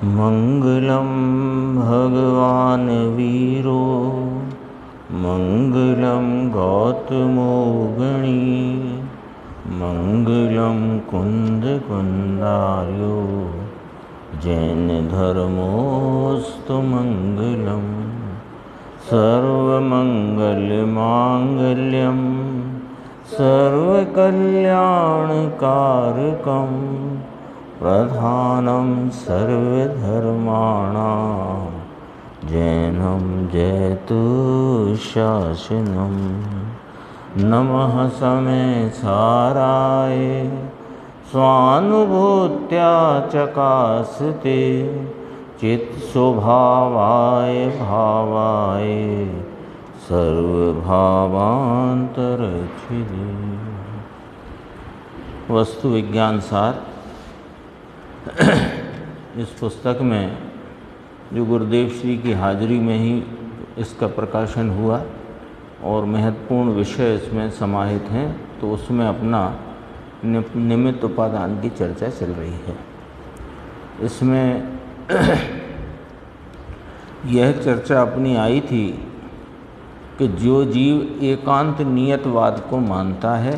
मंगलम भगवान वीरो मंगलम गौतमो गणी मंगलम कुंद कुंदार्यो जैन धर्मोस्तु मंगलम सर्वमंगल मांगल्यम सर्वकल्याणकारकम प्रधानम सर्वधर्माणां जैनम जयतु शासनम। नमः समेसाराय स्वानुभूत्या चकासते चित्स्वभावाय भावाय सर्वभावांतरच्छिदे। वस्तु विज्ञान सार इस पुस्तक में जो गुरुदेव श्री की हाजिरी में ही इसका प्रकाशन हुआ और महत्वपूर्ण विषय इसमें समाहित हैं, तो उसमें अपना निमित्त उपादान की चर्चा चल रही है। इसमें यह चर्चा अपनी आई थी कि जो जीव एकांत नियतवाद को मानता है,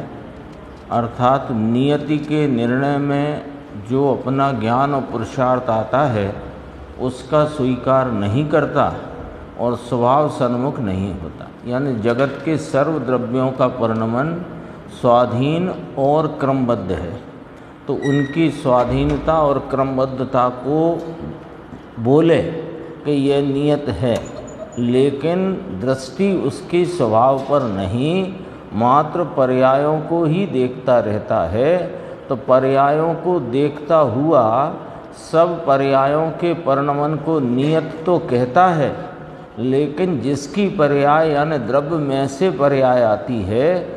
अर्थात नियति के निर्णय में जो अपना ज्ञान और पुरुषार्थ आता है उसका स्वीकार नहीं करता और स्वभाव सन्मुख नहीं होता, यानी जगत के सर्व द्रव्यों का परिणमन स्वाधीन और क्रमबद्ध है, तो उनकी स्वाधीनता और क्रमबद्धता को बोले कि यह नियत है, लेकिन दृष्टि उसकी स्वभाव पर नहीं मात्र पर्यायों को ही देखता रहता है, तो पर्यायों को देखता हुआ सब पर्यायों के परिणमन को नियत तो कहता है, लेकिन जिसकी पर्याय यानी द्रव्य में से पर्याय आती है,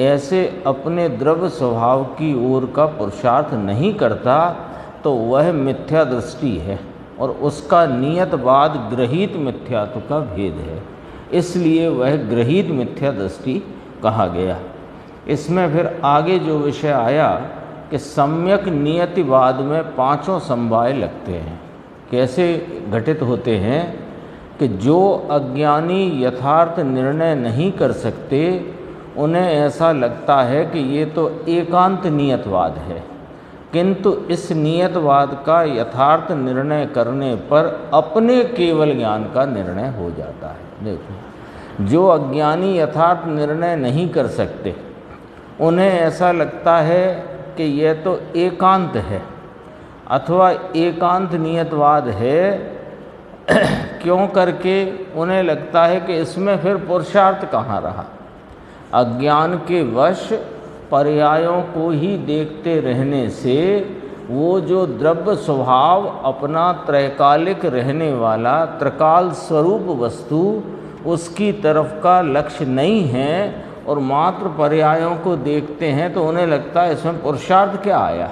ऐसे अपने द्रव्य स्वभाव की ओर का पुरुषार्थ नहीं करता, तो वह मिथ्या दृष्टि है और उसका नियतवाद ग्रहीत मिथ्यात्व का भेद है, इसलिए वह ग्रहीत मिथ्या दृष्टि कहा गया। इसमें फिर आगे जो विषय आया कि सम्यक नियतिवाद में पांचों समवाय लगते हैं। कैसे घटित होते हैं कि जो अज्ञानी यथार्थ निर्णय नहीं कर सकते, उन्हें ऐसा लगता है कि ये तो एकांत नियतवाद है, किंतु इस नियतवाद का यथार्थ निर्णय करने पर अपने केवल ज्ञान का निर्णय हो जाता है। देखो, जो अज्ञानी यथार्थ निर्णय नहीं कर सकते, उन्हें ऐसा लगता है कि यह तो एकांत है अथवा एकांत नियतवाद है, क्यों करके उन्हें लगता है कि इसमें फिर पुरुषार्थ कहाँ रहा। अज्ञान के वश पर्यायों को ही देखते रहने से वो जो द्रव्य स्वभाव अपना त्रैकालिक रहने वाला त्रिकाल स्वरूप वस्तु, उसकी तरफ का लक्ष्य नहीं है और मात्र पर्यायों को देखते हैं, तो उन्हें लगता है इसमें पुरुषार्थ क्या आया,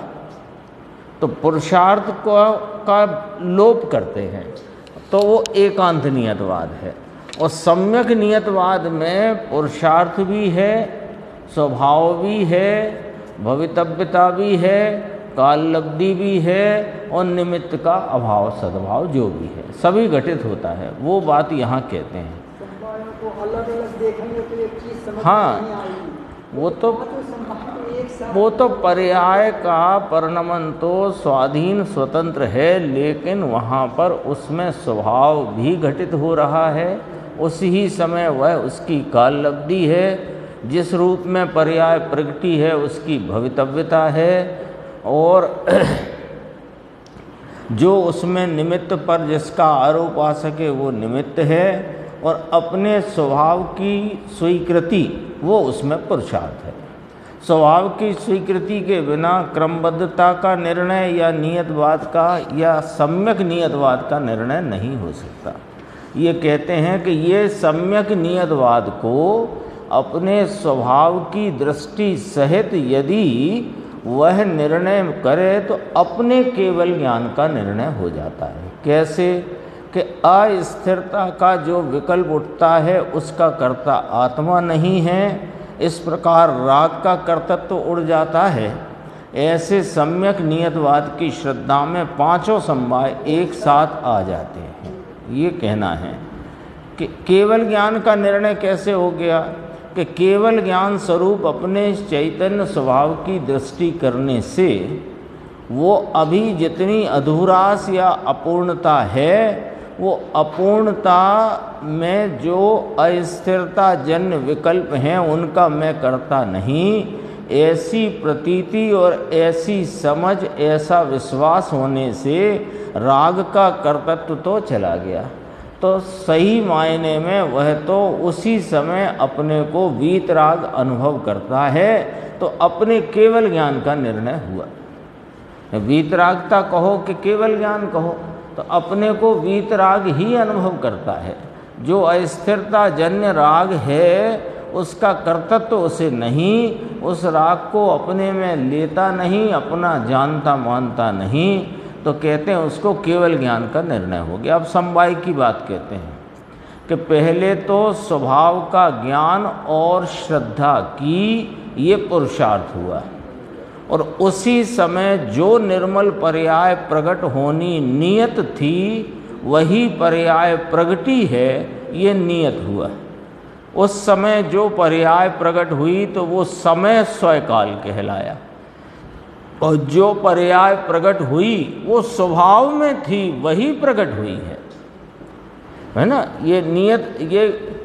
तो पुरुषार्थ का लोप करते हैं, तो वो एकांत नियतवाद है। और सम्यक नियतवाद में पुरुषार्थ भी है, स्वभाव भी है, भवितव्यता भी है, काललब्धि भी है और निमित्त का अभाव सद्भाव जो भी है, सभी घटित होता है। वो बात यहाँ कहते हैं। को अलग अलग देखेंगे तो एक चीज समझ हाँ, नहीं आएगी। वो तो पर्याय का परिणमन तो स्वाधीन स्वतंत्र है, लेकिन वहाँ पर उसमें स्वभाव भी घटित हो रहा है, उसी समय वह उसकी काललब्धि है, जिस रूप में पर्याय प्रगति है उसकी भवितव्यता है, और जो उसमें निमित्त पर जिसका आरोप आ सके वो निमित्त है, और अपने स्वभाव की स्वीकृति वो उसमें पुरुषार्थ है। स्वभाव की स्वीकृति के बिना क्रमबद्धता का निर्णय या नियतवाद का या सम्यक नियतवाद का निर्णय नहीं हो सकता। ये कहते हैं कि ये सम्यक नियतवाद को अपने स्वभाव की दृष्टि सहित यदि वह निर्णय करे तो अपने केवल ज्ञान का निर्णय हो जाता है। कैसे कि अस्थिरता का जो विकल्प उठता है उसका कर्ता आत्मा नहीं है, इस प्रकार राग का कर्तृत्व उड़ जाता है, ऐसे सम्यक नियतवाद की श्रद्धा में पांचों समवाय एक साथ आ जाते हैं। ये कहना है कि केवल ज्ञान का निर्णय कैसे हो गया कि केवल ज्ञान स्वरूप अपने चैतन्य स्वभाव की दृष्टि करने से वो अभी जितनी अधूरास या अपूर्णता है, वो अपूर्णता में जो अस्थिरता जन्य विकल्प हैं उनका मैं करता नहीं, ऐसी प्रतीति और ऐसी समझ, ऐसा विश्वास होने से राग का कर्तृत्व तो चला गया। तो सही मायने में वह तो उसी समय अपने को वीतराग अनुभव करता है। तो अपने केवल ज्ञान का निर्णय हुआ। वीतरागता कहो कि केवल ज्ञान कहो, तो अपने को वीतराग ही अनुभव करता है। जो अस्थिरता जन्य राग है उसका कर्तृत्व उसे नहीं, उस राग को अपने में लेता नहीं, अपना जानता मानता नहीं, तो कहते हैं उसको केवल ज्ञान का निर्णय हो गया। अब समवाय की बात कहते हैं कि पहले तो स्वभाव का ज्ञान और श्रद्धा की ये पुरुषार्थ हुआ, और उसी समय जो निर्मल पर्याय प्रकट होनी नियत थी वही पर्याय प्रगति है, ये नियत हुआ। उस समय जो पर्याय प्रकट हुई तो वो समय स्वकाल कहलाया, और जो पर्याय प्रकट हुई वो स्वभाव में थी वही प्रकट हुई है ना। ये नियत, ये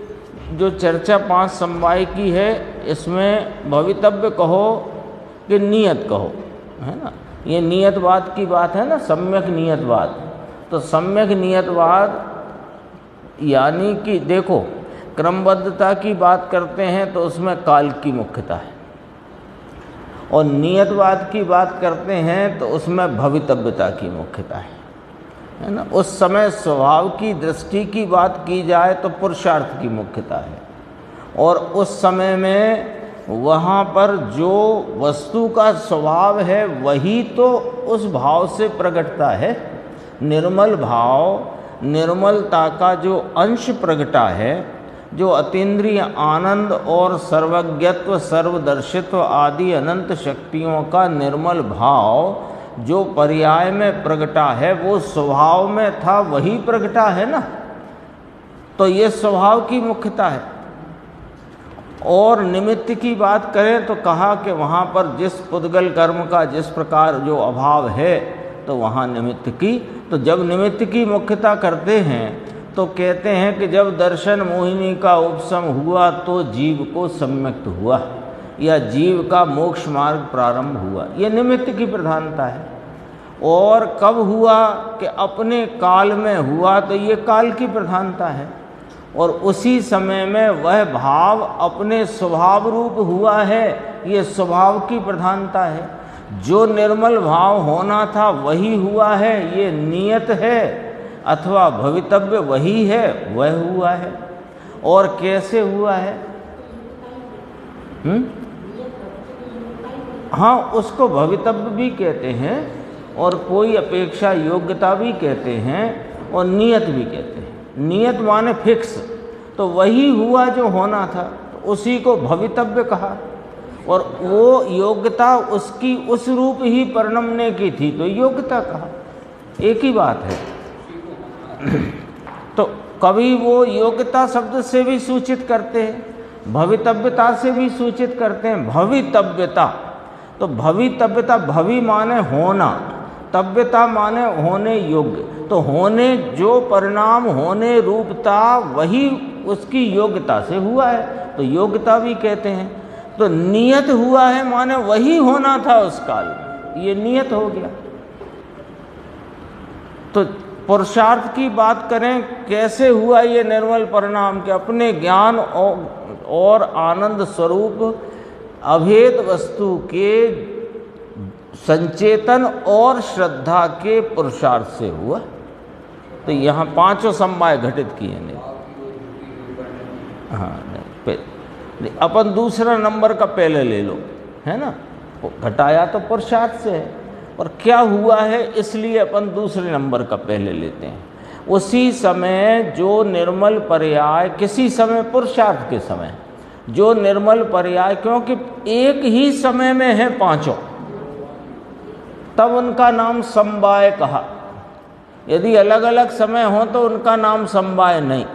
जो चर्चा 5 समवाय की है इसमें भवितव्य कहो कि नियत कहो, है ना। ये नियतवाद की बात है ना, सम्यक नियतवाद। तो सम्यक नियतवाद यानी कि देखो, क्रमबद्धता की बात करते हैं तो उसमें काल की मुख्यता है, और नियतवाद की बात करते हैं तो उसमें भवितव्यता की मुख्यता है ना। उस समय स्वभाव की दृष्टि की बात की जाए तो पुरुषार्थ की मुख्यता है, और उस समय में वहाँ पर जो वस्तु का स्वभाव है वही तो उस भाव से प्रकटता है। निर्मल भाव, निर्मलता का जो अंश प्रगटा है, जो अतीन्द्रिय आनंद और सर्वज्ञत्व, सर्वदर्शित्व आदि अनंत शक्तियों का निर्मल भाव जो पर्याय में प्रगटा है, वो स्वभाव में था वही प्रगटा है ना। तो ये स्वभाव की मुख्यता है। और निमित्त की बात करें तो कहा कि वहाँ पर जिस पुद्गल कर्म का जिस प्रकार जो अभाव है तो वहाँ निमित्त की, तो जब निमित्त की मुख्यता करते हैं तो कहते हैं कि जब दर्शन मोहिनी का उपशम हुआ तो जीव को सम्यक्त हुआ, या जीव का मोक्ष मार्ग प्रारंभ हुआ। ये निमित्त की प्रधानता है। और कब हुआ कि अपने काल में हुआ, तो ये काल की प्रधानता है। और उसी समय में वह भाव अपने स्वभाव रूप हुआ है, ये स्वभाव की प्रधानता है। जो निर्मल भाव होना था वही हुआ है, ये नियत है, अथवा भवितव्य वही है, वह हुआ है। और कैसे हुआ है? हाँ, उसको भवितव्य भी कहते हैं, और कोई अपेक्षा योग्यता भी कहते हैं, और नियत भी कहते हैं। नियत माने फिक्स, तो वही हुआ जो होना था, तो उसी को भवितव्य कहा। और वो योग्यता उसकी उस रूप ही परिणमने की थी तो योग्यता कहा। एक ही बात है। तो कभी वो योग्यता शब्द से भी सूचित करते हैं, भवितव्यता से भी सूचित करते हैं। भवितव्यता, तो भवितव्यता, भवि माने होना, तव्यता माने होने योग्य, तो होने जो परिणाम होने रूपता वही उसकी योग्यता से हुआ है, तो योग्यता भी कहते हैं। तो नियत हुआ है माने वही होना था उस काल में, ये नियत हो गया। तो पुरुषार्थ की बात करें, कैसे हुआ ये निर्मल परिणाम के अपने ज्ञान और आनंद स्वरूप अभेद वस्तु के संचेतन और श्रद्धा के पुरुषार्थ से हुआ। तो यहाँ 5 समवाय घटित किए नहीं। हाँ, अपन दूसरा नंबर का पहले ले लो, है ना। घटाया तो पुरुषार्थ से है, और क्या हुआ है इसलिए अपन दूसरे नंबर का पहले लेते हैं। उसी समय जो निर्मल पर्याय, किसी समय पुरुषार्थ के समय जो निर्मल पर्याय, क्योंकि एक ही समय में है पांचों, तब उनका नाम समवाय कहा। यदि अलग अलग समय हो तो उनका नाम समवाय नहीं,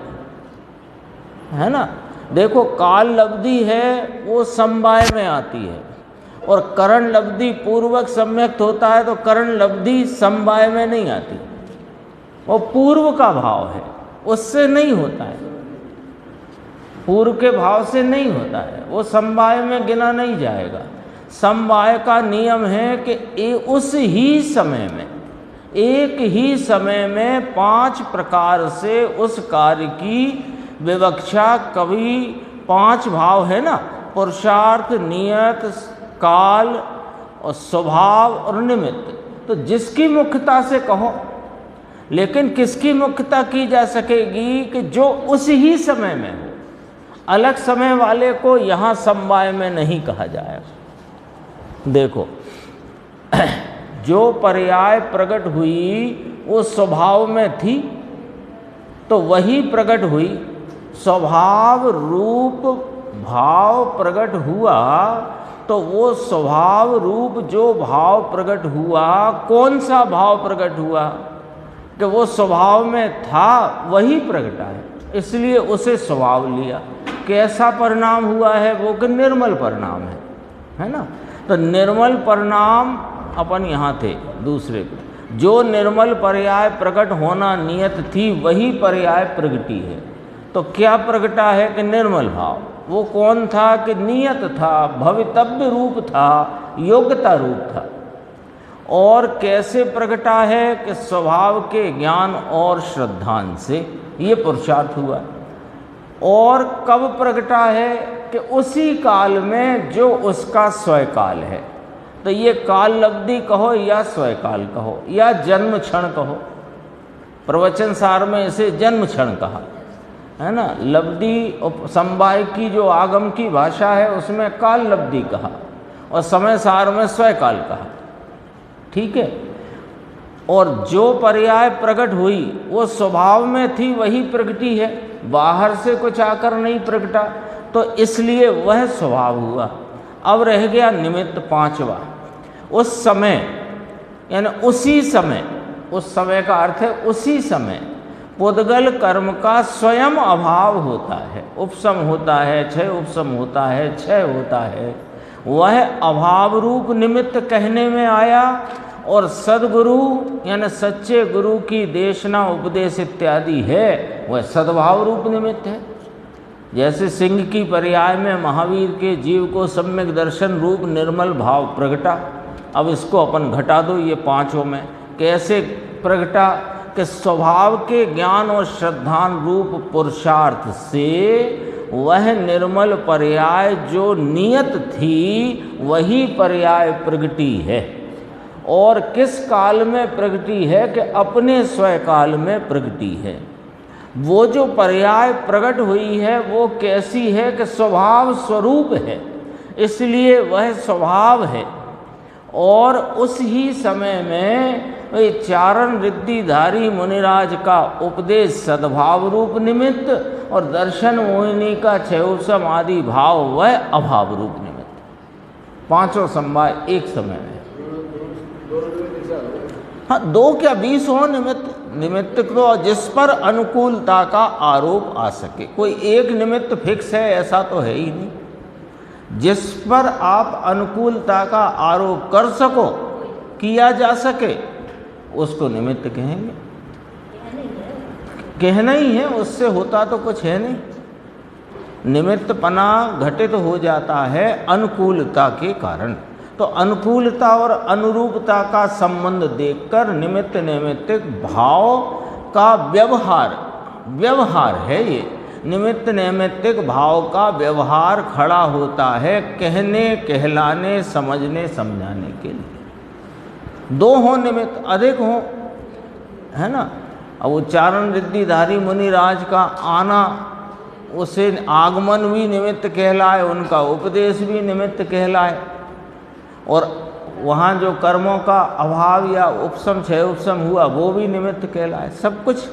है ना। देखो काल लब्धि है वो समवाय में आती है, और करण लब्धि पूर्वक सम्यक्त होता है तो करण लब्धि समवाय में नहीं आती। वो पूर्व का भाव है, उससे नहीं होता है, पूर्व के भाव से नहीं होता है, वो समवाय में गिना नहीं जाएगा। समवाय का नियम है कि उस ही समय में, एक ही समय में 5 प्रकार से उस कार्य की विवक्षा, कवि 5 भाव है ना, पुरुषार्थ, नियत, काल और स्वभाव और निमित्त। तो जिसकी मुख्यता से कहो, लेकिन किसकी मुख्यता की जा सकेगी कि जो उस ही समय में हो। अलग समय वाले को यहाँ समवाय में नहीं कहा जाएगा। देखो जो पर्याय प्रकट हुई वो स्वभाव में थी तो वही प्रकट हुई। स्वभाव रूप भाव प्रकट हुआ तो वो स्वभाव रूप जो भाव प्रकट हुआ, कौन सा भाव प्रकट हुआ कि वो स्वभाव में था वही प्रगटा है, इसलिए उसे स्वभाव लिया। कैसा परिणाम हुआ है वो कि निर्मल परिणाम है ना। तो निर्मल परिणाम अपन यहाँ थे दूसरे पे, जो निर्मल पर्याय प्रकट होना नियत थी वही पर्याय प्रगटी है। तो क्या प्रगटा है कि निर्मल भाव। वो कौन था कि नियत था, भवितव्य रूप था, योग्यता रूप था। और कैसे प्रगटा है कि स्वभाव के ज्ञान और श्रद्धान से, ये पुरुषार्थ हुआ। और कब प्रगटा है कि उसी काल में जो उसका स्वकाल है। तो ये काल लब्धि कहो या स्वकाल कहो या जन्म क्षण कहो, प्रवचन सार में इसे जन्म क्षण कहा है ना। लब्धि समवाय की जो आगम की भाषा है उसमें काल लब्धि कहा और समय सार में स्वकाल कहा, ठीक है। और जो पर्याय प्रकट हुई वो स्वभाव में थी वही प्रगटी है, बाहर से कुछ आकर नहीं प्रगटा, तो इसलिए वह स्वभाव हुआ। अब रह गया निमित्त 5वां। उस समय यानी उसी समय, उस समय का अर्थ है उसी समय पुद्गल कर्म का स्वयं अभाव होता है, उपसम होता है, क्षय उपसम होता है, क्षय होता है। वह अभाव रूप निमित्त कहने में आया। और सद्गुरु यानी सच्चे गुरु की देशना उपदेश इत्यादि है वह सद्भाव रूप निमित्त है। जैसे सिंह की पर्याय में महावीर के जीव को सम्यक दर्शन रूप निर्मल भाव प्रगटा। अब इसको अपन घटा दो ये 5 में। कैसे प्रगटा कि स्वभाव के ज्ञान और श्रद्धान रूप पुरुषार्थ से वह निर्मल पर्याय जो नियत थी वही पर्याय प्रगटी है। और किस काल में प्रगटी है कि अपने स्वकाल में प्रगटी है। वो जो पर्याय प्रकट हुई है वो कैसी है कि स्वभाव स्वरूप है, इसलिए वह स्वभाव है। और उस ही समय में वही चारण रिद्धिधारी मुनिराज का उपदेश सद्भाव रूप निमित्त और दर्शन मोहिनी का क्षयोत्सम आदि भाव वह अभाव रूप निमित्त। 5 समवाय एक समय में। हाँ 2 क्या 20 हो निमित्त। निमित्त तो जिस पर अनुकूलता का आरोप आ सके, कोई एक निमित्त फिक्स है ऐसा तो है ही नहीं। जिस पर आप अनुकूलता का आरोप कर सको, किया जा सके, उसको निमित्त कहेंगे। कहना ही है, उससे होता तो कुछ है नहीं। निमित्त पना घटित हो जाता है अनुकूलता के कारण। तो अनुकूलता और अनुरूपता का संबंध देखकर निमित्त नैमित्तिक भाव का व्यवहार है। ये निमित्त नैमित्तिक भाव का व्यवहार खड़ा होता है कहने, कहलाने, समझने, समझाने के लिए। 2 हो निमित्त, अधिक हो, है ना। अब उच्चारण रिद्धिधारी मुनिराज का आना, उसे आगमन भी निमित्त कहलाए, उनका उपदेश भी निमित्त कहलाए। और वहाँ जो कर्मों का अभाव या उपसम क्षय उपसम हुआ वो भी निमित्त कहलाए। सब कुछ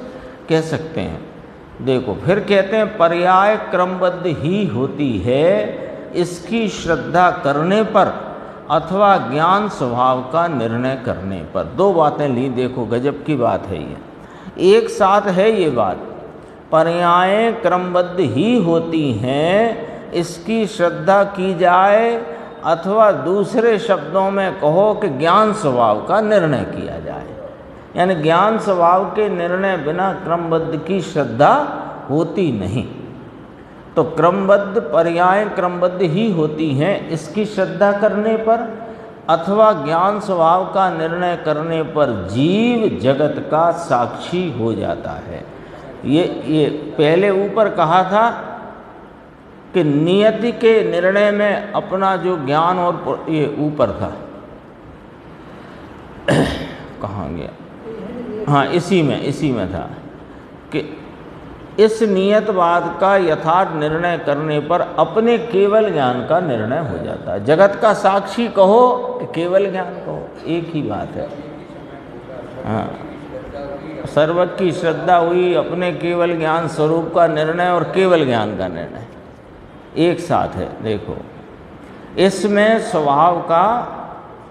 कह सकते हैं। देखो फिर कहते हैं पर्याय क्रमबद्ध ही होती है, इसकी श्रद्धा करने पर अथवा ज्ञान स्वभाव का निर्णय करने पर। दो बातें ली, देखो गजब की बात है ये। एक साथ है ये बात, पर्यायें क्रमबद्ध ही होती हैं, इसकी श्रद्धा की जाए, अथवा दूसरे शब्दों में कहो कि ज्ञान स्वभाव का निर्णय किया जाए। यानी ज्ञान स्वभाव के निर्णय बिना क्रमबद्ध की श्रद्धा होती नहीं। तो क्रमबद्ध पर्याय क्रमबद्ध ही होती हैं इसकी श्रद्धा करने पर, अथवा ज्ञान स्वभाव का निर्णय करने पर जीव जगत का साक्षी हो जाता है। ये पहले ऊपर कहा था कि नियति के निर्णय में अपना जो ज्ञान, और ये ऊपर था कहाँ गया, हाँ इसी में था कि इस नियतवाद का यथार्थ निर्णय करने पर अपने केवल ज्ञान का निर्णय हो जाता है। जगत का साक्षी कहो कि केवल ज्ञान कहो, एक ही बात है। हाँ, सर्वज्ञ की श्रद्धा हुई, अपने केवल ज्ञान स्वरूप का निर्णय और केवल ज्ञान का निर्णय एक साथ है। देखो इसमें स्वभाव का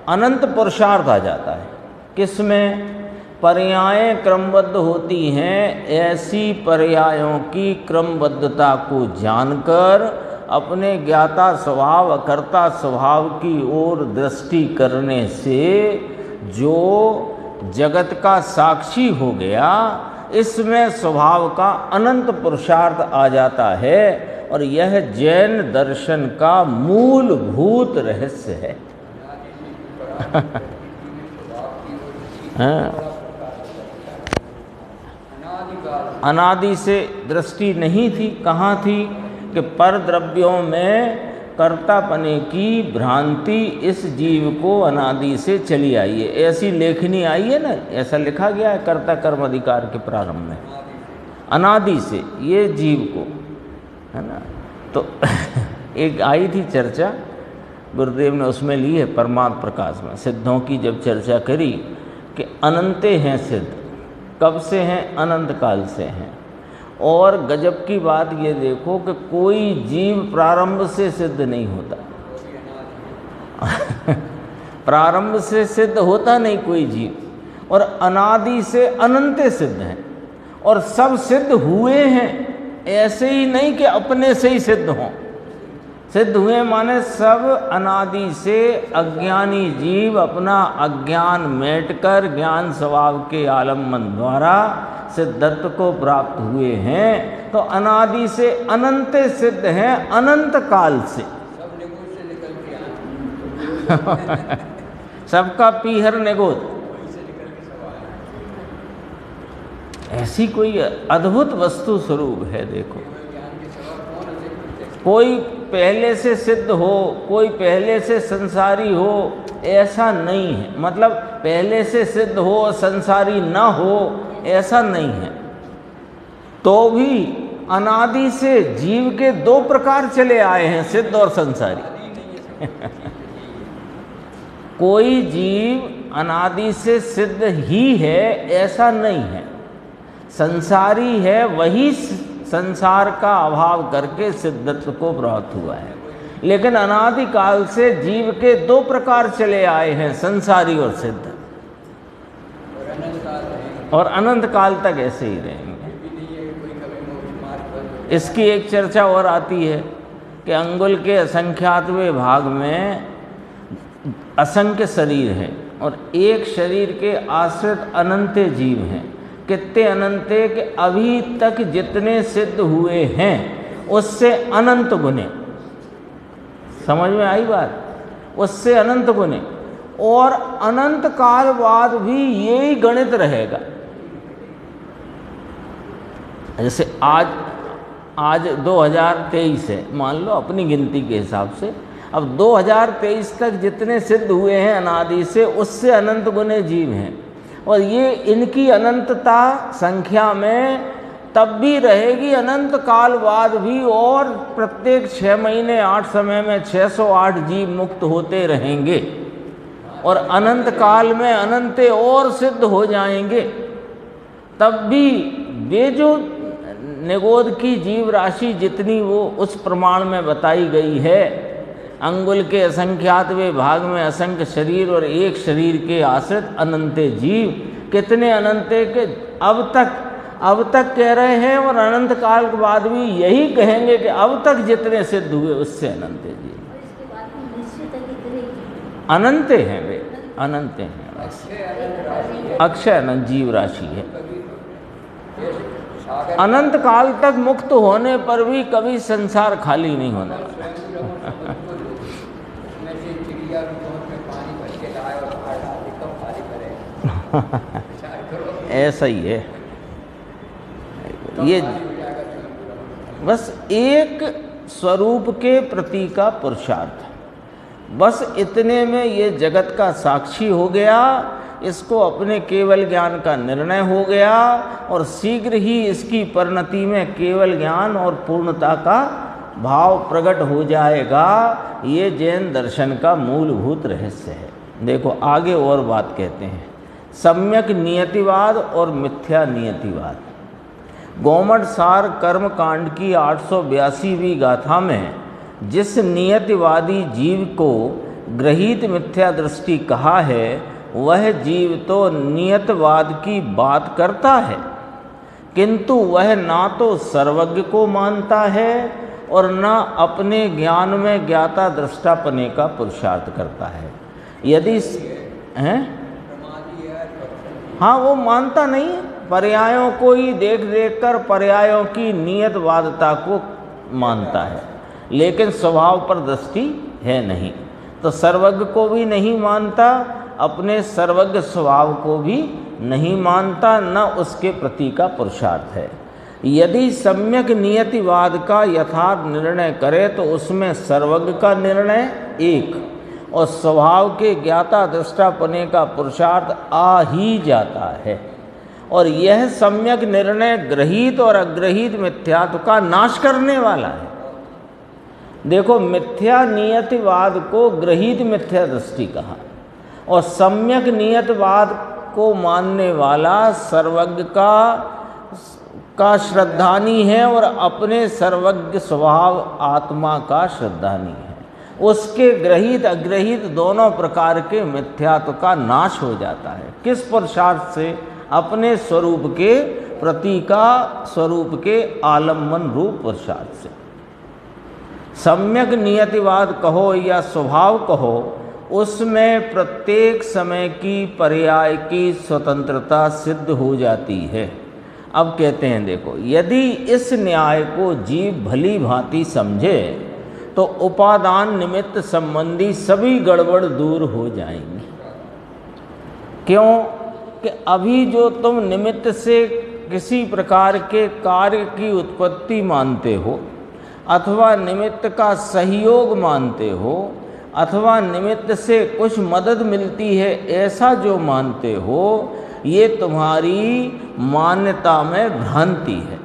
अनंत पुरुषार्थ आ जाता है। किसमें? पर्यायें क्रमबद्ध होती हैं, ऐसी पर्यायों की क्रमबद्धता को जानकर अपने ज्ञाता स्वभाव अकर्ता स्वभाव की ओर दृष्टि करने से जो जगत का साक्षी हो गया, इसमें स्वभाव का अनंत पुरुषार्थ आ जाता है। और यह जैन दर्शन का मूलभूत रहस्य है। अनादि से दृष्टि नहीं थी, कहाँ थी कि पर द्रव्यों में कर्तापने की भ्रांति इस जीव को अनादि से चली आई है। ऐसी लेखनी आई है ना, ऐसा लिखा गया है कर्ता कर्म अधिकार के प्रारंभ में, अनादि से ये जीव को, है ना। तो एक आई थी चर्चा, गुरुदेव ने उसमें ली है परमात्म प्रकाश में, सिद्धों की जब चर्चा करी कि अनंते हैं सिद्ध, कब से हैं? अनंत काल से हैं। और गजब की बात ये देखो कि कोई जीव प्रारंभ से सिद्ध नहीं होता। प्रारंभ से सिद्ध होता नहीं कोई जीव, और अनादि से अनंत सिद्ध हैं, और सब सिद्ध हुए हैं। ऐसे ही नहीं कि अपने से ही सिद्ध हों, सिद्ध हुए माने सब अनादि से अज्ञानी जीव अपना अज्ञान मेटकर ज्ञान स्वभाव के आलम्बन द्वारा सिद्धत्व को प्राप्त हुए हैं। तो अनादि से अनंत सिद्ध हैं, अनंत काल से। सबका पीहर निगोद। ऐसी कोई अद्भुत वस्तु स्वरूप है। देखो, कोई पहले से सिद्ध हो, कोई पहले से संसारी हो, ऐसा नहीं है। मतलब पहले से सिद्ध हो और संसारी न हो, ऐसा नहीं है। तो भी अनादि से जीव के दो प्रकार चले आए हैं, सिद्ध और संसारी। कोई जीव अनादि से सिद्ध ही है, ऐसा नहीं है। संसारी है, वही संसार का अभाव करके सिद्धत्व को प्राप्त हुआ है। लेकिन अनादि काल से जीव के दो प्रकार चले आए हैं, संसारी और सिद्ध, और अनंत काल तक ऐसे ही रहेंगे। इसकी एक चर्चा और आती है कि अंगुल के असंख्यातवें भाग में असंख्य शरीर हैं, और एक शरीर के आश्रित अनंत जीव हैं। कितने अनंते कि अभी तक जितने सिद्ध हुए हैं उससे अनंत गुने। समझ में आई बात? उससे अनंत गुने, और अनंत काल बाद भी यही गणित रहेगा। जैसे आज 2023 है, मान लो अपनी गिनती के हिसाब से। अब 2023 तक जितने सिद्ध हुए हैं अनादि से, उससे अनंत गुने जीव हैं। और ये इनकी अनंतता संख्या में तब भी रहेगी, अनंत काल बाद भी। और प्रत्येक 6 महीने 8 समय में 608 जीव मुक्त होते रहेंगे, और अनंत काल में अनंते और सिद्ध हो जाएंगे। तब भी वे जो निगोद की जीव राशि जितनी वो उस प्रमाण में बताई गई है, अंगुल के असंख्यातवें भाग में असंख्य शरीर और एक शरीर के आश्रित अनंत जीव। कितने अनंत के अब तक कह रहे हैं और अनंत काल के बाद भी यही कहेंगे कि अब तक जितने सिद्ध हुए उससे अनंत जीव अनंत हैं, वे अनंत हैं। अक्षय अनंत जीव राशि है। अनंत काल तक मुक्त होने पर भी कभी संसार खाली नहीं होने वाला। ऐसा ही है ये, बस एक स्वरूप के प्रति का पुरुषार्थ, बस इतने में ये जगत का साक्षी हो गया, इसको अपने केवल ज्ञान का निर्णय हो गया और शीघ्र ही इसकी परिणति में केवल ज्ञान और पूर्णता का भाव प्रकट हो जाएगा। ये जैन दर्शन का मूलभूत रहस्य है। देखो आगे और बात कहते हैं, सम्यक नियतिवाद और मिथ्या नियतिवाद। गोमठ सार कर्म कांड की 882वीं गाथा में जिस नियतिवादी जीव को ग्रहीत मिथ्या दृष्टि कहा है, वह जीव तो नियतवाद की बात करता है, किंतु वह ना तो सर्वज्ञ को मानता है और न अपने ज्ञान में ज्ञाता दृष्टापने का पुरुषार्थ करता है। यदि हैं, हाँ वो मानता नहीं है, पर्यायों को ही देख देख कर पर्यायों की नियतवादता को मानता है, लेकिन स्वभाव पर दृष्टि है नहीं। तो सर्वज्ञ को भी नहीं मानता, अपने सर्वज्ञ स्वभाव को भी नहीं मानता, न उसके प्रति का पुरुषार्थ है। यदि सम्यक नियतिवाद का यथार्थ निर्णय करे तो उसमें सर्वज्ञ का निर्णय एक और स्वभाव के ज्ञाता दृष्टापने का पुरुषार्थ आ ही जाता है, और यह सम्यक निर्णय ग्रहीत और अग्रहीत मिथ्यात्व का नाश करने वाला है। देखो, मिथ्या नियतिवाद को ग्रहीत मिथ्या दृष्टि कहा और सम्यक नियतवाद को मानने वाला सर्वज्ञ का श्रद्धानी है और अपने सर्वज्ञ स्वभाव आत्मा का श्रद्धानी है। उसके ग्रहित अग्रहित दोनों प्रकार के मिथ्यात्व का नाश हो जाता है। किस पुरुषार्थ से? अपने स्वरूप के प्रति का स्वरूप के आलम्बन रूप पुरुषार्थ से। सम्यक नियतिवाद कहो या स्वभाव कहो, उसमें प्रत्येक समय की पर्याय की स्वतंत्रता सिद्ध हो जाती है। अब कहते हैं देखो, यदि इस न्याय को जीव भली भांति समझे तो उपादान निमित्त संबंधी सभी गड़बड़ दूर हो जाएंगी। क्यों? कि अभी जो तुम निमित्त से किसी प्रकार के कार्य की उत्पत्ति मानते हो, अथवा निमित्त का सहयोग मानते हो, अथवा निमित्त से कुछ मदद मिलती है ऐसा जो मानते हो, ये तुम्हारी मान्यता में भ्रांति है।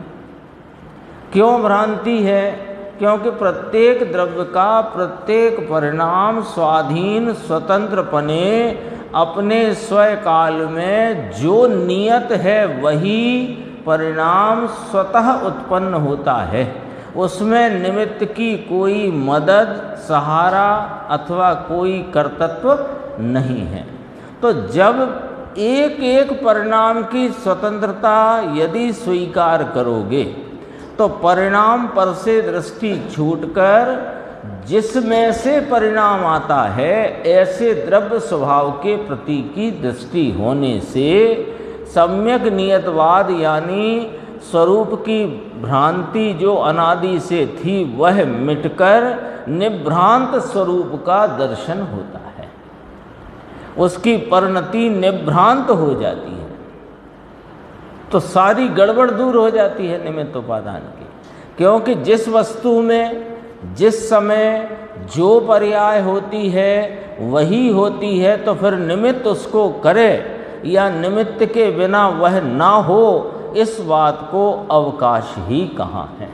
क्यों भ्रांति है? क्योंकि प्रत्येक द्रव्य का प्रत्येक परिणाम स्वाधीन स्वतंत्रपने अपने स्वयं काल में जो नियत है वही परिणाम स्वतः उत्पन्न होता है। उसमें निमित्त की कोई मदद, सहारा अथवा कोई कर्तृत्व नहीं है। तो जब एक एक परिणाम की स्वतंत्रता यदि स्वीकार करोगे तो परिणाम पर से दृष्टि छूटकर जिसमें से परिणाम आता है ऐसे द्रव्य स्वभाव के प्रति की दृष्टि होने से सम्यक नियतवाद यानी स्वरूप की भ्रांति जो अनादि से थी वह मिटकर निभ्रांत स्वरूप का दर्शन होता है। उसकी परिणति निभ्रांत हो जाती है, तो सारी गड़बड़ दूर हो जाती है निमित्त उपादान की। क्योंकि जिस वस्तु में जिस समय जो पर्याय होती है वही होती है, तो फिर निमित्त उसको करे या निमित्त के बिना वह ना हो, इस बात को अवकाश ही कहाँ है।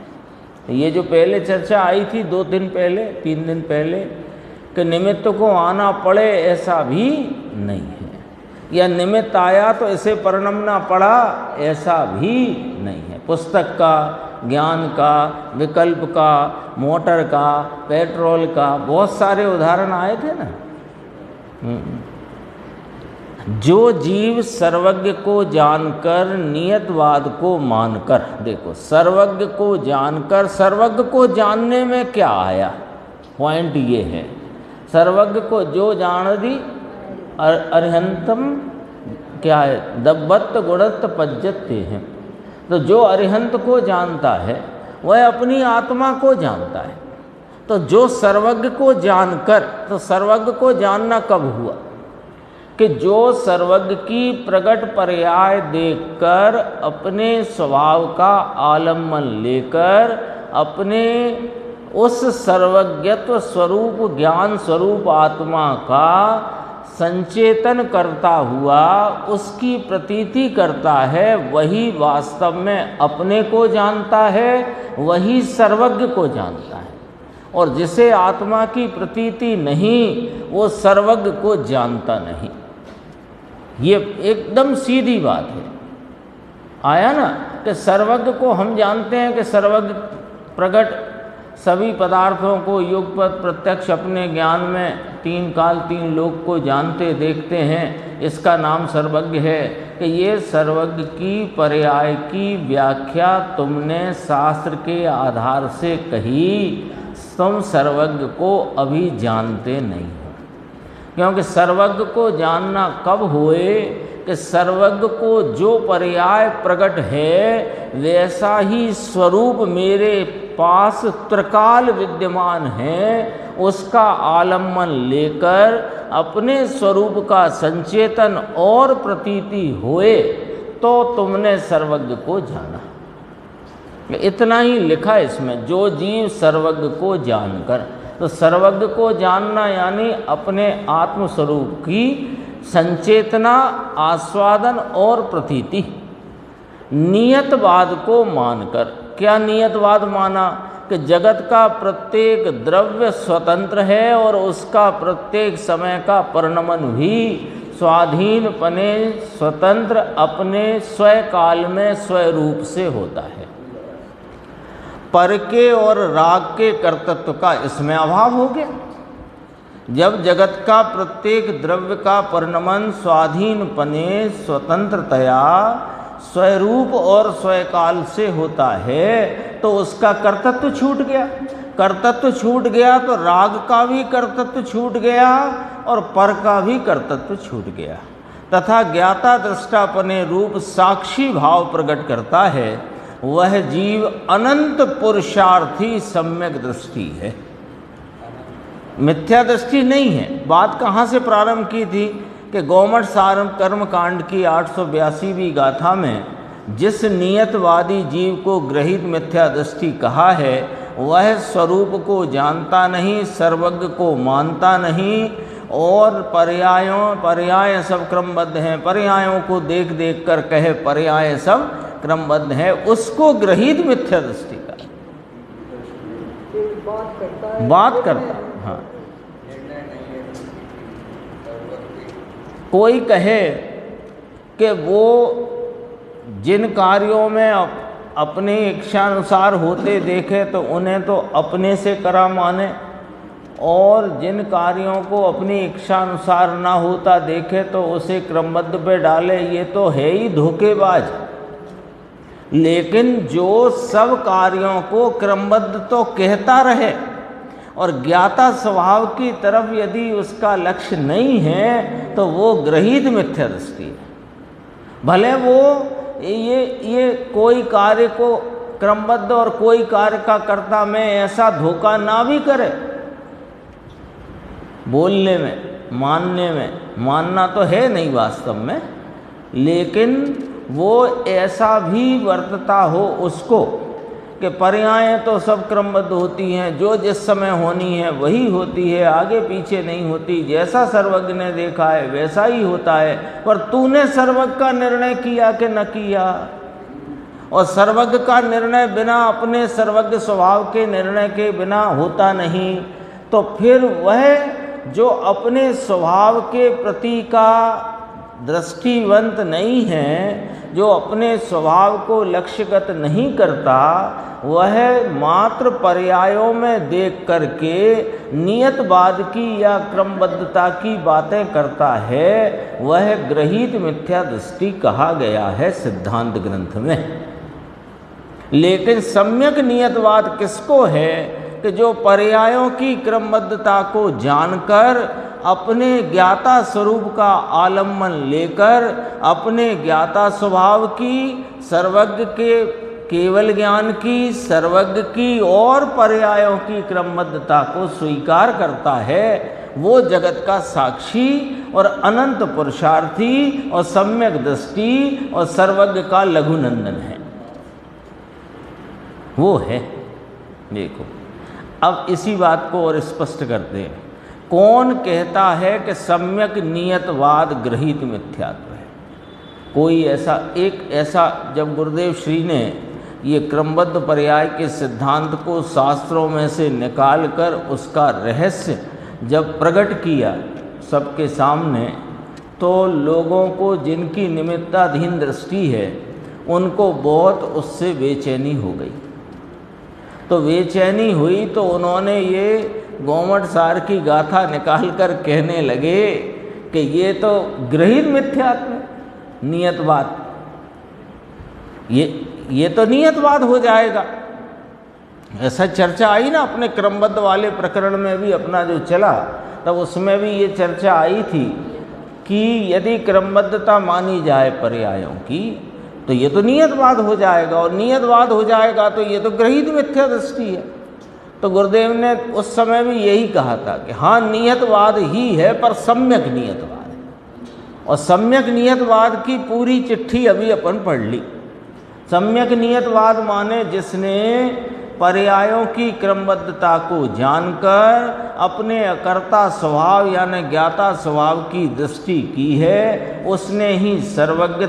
ये जो पहले चर्चा आई थी 2 दिन पहले 3 दिन पहले कि निमित्त को आना पड़े ऐसा भी नहीं है, या निमित्त आया तो इसे परिणमना पड़ा ऐसा भी नहीं है। पुस्तक का ज्ञान का, विकल्प का, मोटर का, पेट्रोल का, बहुत सारे उदाहरण आए थे ना। जो जीव सर्वज्ञ को जानकर नियतवाद को मानकर, देखो सर्वज्ञ को जानकर, सर्वज्ञ को जानने में क्या आया, पॉइंट ये है, सर्वज्ञ को जो जान दी अरिहंतम क्या है, दब्बत गुणत पज्जते हैं। तो जो अरिहंत को जानता है वह अपनी आत्मा को जानता है। तो जो सर्वज्ञ को जानकर, तो सर्वज्ञ को जानना कब हुआ कि जो सर्वज्ञ की प्रकट पर्याय देखकर अपने स्वभाव का आलम्बन लेकर अपने उस सर्वज्ञत्व स्वरूप ज्ञान स्वरूप आत्मा का संचेतन करता हुआ उसकी प्रतीति करता है, वही वास्तव में अपने को जानता है, वही सर्वज्ञ को जानता है। और जिसे आत्मा की प्रतीति नहीं वो सर्वज्ञ को जानता नहीं। ये एकदम सीधी बात है। आया ना कि सर्वज्ञ को हम जानते हैं कि सर्वज्ञ प्रकट सभी पदार्थों को युगपत प्रत्यक्ष अपने ज्ञान में तीन काल तीन लोक को जानते देखते हैं, इसका नाम सर्वज्ञ है। कि ये सर्वज्ञ की पर्याय की व्याख्या तुमने शास्त्र के आधार से कही, तुम सर्वज्ञ को अभी जानते नहीं हो। क्योंकि सर्वज्ञ को जानना कब हुए कि सर्वज्ञ को जो पर्याय प्रकट है वैसा ही स्वरूप मेरे पास त्रिकाल विद्यमान है, उसका आलम्बन लेकर अपने स्वरूप का संचेतन और प्रतीति होए तो तुमने सर्वज्ञ को जाना। इतना ही लिखा इसमें, जो जीव सर्वज्ञ को जानकर। तो सर्वज्ञ को जानना यानी अपने आत्मस्वरूप की संचेतना, आस्वादन और प्रतीति। नियतवाद को मानकर, क्या नियतवाद माना कि जगत का प्रत्येक द्रव्य स्वतंत्र है और उसका प्रत्येक समय का परिणमन भी स्वाधीनपने स्वतंत्र अपने स्वय काल में स्वय रूप से होता है। पर के और राग के कर्तृत्व का इसमें अभाव हो गया। जब जगत का प्रत्येक द्रव्य का परिणमन स्वाधीनपने स्वतंत्रतया स्वरूप और स्वकाल से होता है तो उसका कर्तृत्व छूट गया। कर्तृत्व छूट गया तो राग का भी कर्तृत्व छूट गया और पर का भी कर्तृत्व छूट गया। तथा ज्ञाता दृष्टापने रूप साक्षी भाव प्रकट करता है, वह जीव अनंत पुरुषार्थी सम्यक दृष्टि है, मिथ्या दृष्टि नहीं है। बात कहाँ से प्रारंभ की थी कि गौमठ सारम कर्म कांड की 882वीं गाथा में जिस नियतवादी जीव को ग्रहित मिथ्या दृष्टि कहा है वह स्वरूप को जानता नहीं, सर्वज्ञ को मानता नहीं और पर्याय सब क्रमबद्ध हैं, पर्यायों को देख देख कर कहे पर्याय सब क्रमबद्ध है, उसको ग्रहित मिथ्या दृष्टि का बात करता है। हाँ, कोई कहे कि वो जिन कार्यों में अपनी इच्छानुसार होते देखे तो उन्हें तो अपने से करा माने, और जिन कार्यों को अपनी इच्छानुसार ना होता देखे तो उसे क्रमबद्ध पे डाले, ये तो है ही धोखेबाज। लेकिन जो सब कार्यों को क्रमबद्ध तो कहता रहे और ज्ञाता स्वभाव की तरफ यदि उसका लक्ष्य नहीं है तो वो ग्रहित मिथ्या दृष्टि है। भले वो ये कोई कार्य को क्रमबद्ध और कोई कार्य का कर्ता में ऐसा धोखा ना भी करे, बोलने में मानने में, मानना तो है नहीं वास्तव में, लेकिन वो ऐसा भी वर्तता हो उसको कि पर्याय तो सब क्रमबद्ध होती हैं, जो जिस समय होनी है वही होती है, आगे पीछे नहीं होती, जैसा सर्वज्ञ ने देखा है वैसा ही होता है। पर तूने सर्वज्ञ का निर्णय किया कि न किया, और सर्वज्ञ का निर्णय बिना अपने सर्वज्ञ स्वभाव के निर्णय के बिना होता नहीं, तो फिर वह जो अपने स्वभाव के प्रति का दृष्टिवंत नहीं है जो अपने स्वभाव को लक्ष्यगत नहीं करता, वह मात्र पर्यायों में देख करके नियतवाद की या क्रमबद्धता की बातें करता है, वह गृहीत मिथ्या दृष्टि कहा गया है सिद्धांत ग्रंथ में। लेकिन सम्यक नियतवाद किसको है कि जो पर्यायों की क्रमबद्धता को जानकर अपने ज्ञाता स्वरूप का आलम्बन लेकर अपने ज्ञाता स्वभाव की, सर्वज्ञ के केवल ज्ञान की, सर्वज्ञ की और पर्यायों की क्रमबद्धता को स्वीकार करता है, वो जगत का साक्षी और अनंत पुरुषार्थी और सम्यक दृष्टि और सर्वज्ञ का लघुनंदन है, वो है। देखो अब इसी बात को और स्पष्ट करते हैं। कौन कहता है कि सम्यक नियतवाद गृहीत मिथ्यात्व है? कोई ऐसा जब गुरुदेव श्री ने ये क्रमबद्ध पर्याय के सिद्धांत को शास्त्रों में से निकालकर उसका रहस्य जब प्रकट किया सबके सामने, तो लोगों को जिनकी निमित्ताधीन दृष्टि है उनको बहुत उससे बेचैनी हो गई। तो बेचैनी हुई तो उन्होंने ये गोमट सार की गाथा निकाल कर कहने लगे कि ये तो गृहीत मिथ्यात्व है, नियतवाद, ये तो नियतवाद हो जाएगा। ऐसा चर्चा आई ना अपने क्रमबद्ध वाले प्रकरण में भी अपना जो चला, तब उसमें भी ये चर्चा आई थी कि यदि क्रमबद्धता मानी जाए पर्यायों की तो ये तो नियतवाद हो जाएगा, और नियतवाद हो जाएगा तो ये तो गृहीत मिथ्या दृष्टि है। तो गुरुदेव ने उस समय भी यही कहा था कि हाँ नियतवाद ही है, पर सम्यक नियतवाद है। और सम्यक नियतवाद की पूरी चिट्ठी अभी अपन पढ़ ली। सम्यक नियतवाद माने जिसने पर्यायों की क्रमबद्धता को जानकर अपने अकर्ता स्वभाव यानी ज्ञाता स्वभाव की दृष्टि की है, उसने ही सर्वज्ञ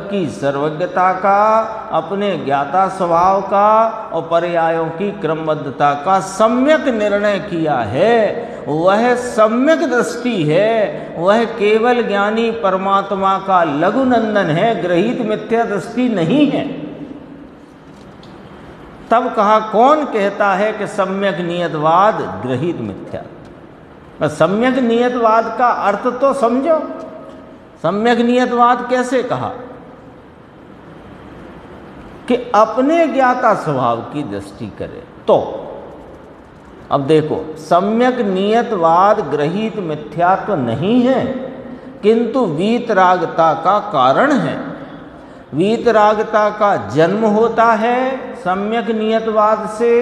की सर्वज्ञता का, अपने ज्ञाता स्वभाव का और पर्यायों की क्रमबद्धता का सम्यक निर्णय किया है। वह सम्यक दृष्टि है, वह केवल ज्ञानी परमात्मा का लघुनंदन है, गृहीत मिथ्या दृष्टि नहीं है। तब कहा कौन कहता है कि सम्यक नियतवाद गृहीत मिथ्या? सम्यक नियतवाद का अर्थ तो समझो। सम्यक नियतवाद कैसे कहा? कि अपने ज्ञाता स्वभाव की दृष्टि करे। तो अब देखो, सम्यक नियतवाद गृहीत मिथ्यात्व नहीं है, किंतु वीतरागता का कारण है। वीतरागता का जन्म होता है सम्यक नियतवाद से,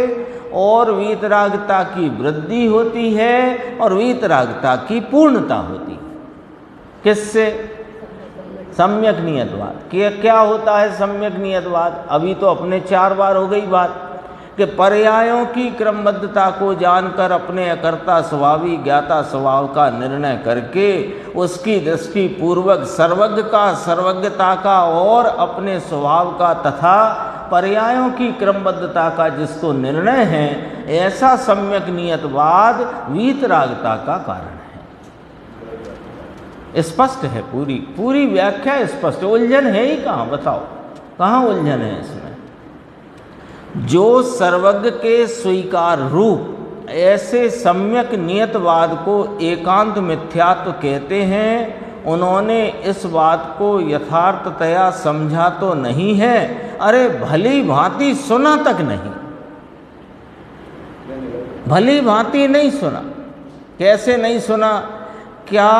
और वीतरागता की वृद्धि होती है, और वीतरागता की पूर्णता होती है। किससे? सम्यक नियतवाद। क्या होता है सम्यक नियतवाद? अभी तो अपने 4 बार हो गई बात कि पर्यायों की क्रमबद्धता को जानकर अपने अकर्ता स्वभावी ज्ञाता स्वभाव का निर्णय करके उसकी दृष्टि पूर्वक सर्वज्ञ का, सर्वज्ञता का और अपने स्वभाव का तथा पर्यायों की क्रमबद्धता का जिसको निर्णय है, ऐसा सम्यक नियतवाद वीतरागता का कारण है। स्पष्ट है, पूरी व्याख्या स्पष्ट है। उलझन है ही कहाँ? बताओ कहाँ उलझन है इसमें? जो सर्वज्ञ के स्वीकार रूप ऐसे सम्यक नियतवाद को एकांत मिथ्यात्व कहते हैं, उन्होंने इस बात को यथार्थतया समझा तो नहीं है, अरे भली भांति सुना तक नहीं, भली भांति नहीं सुना। कैसे नहीं सुना? क्या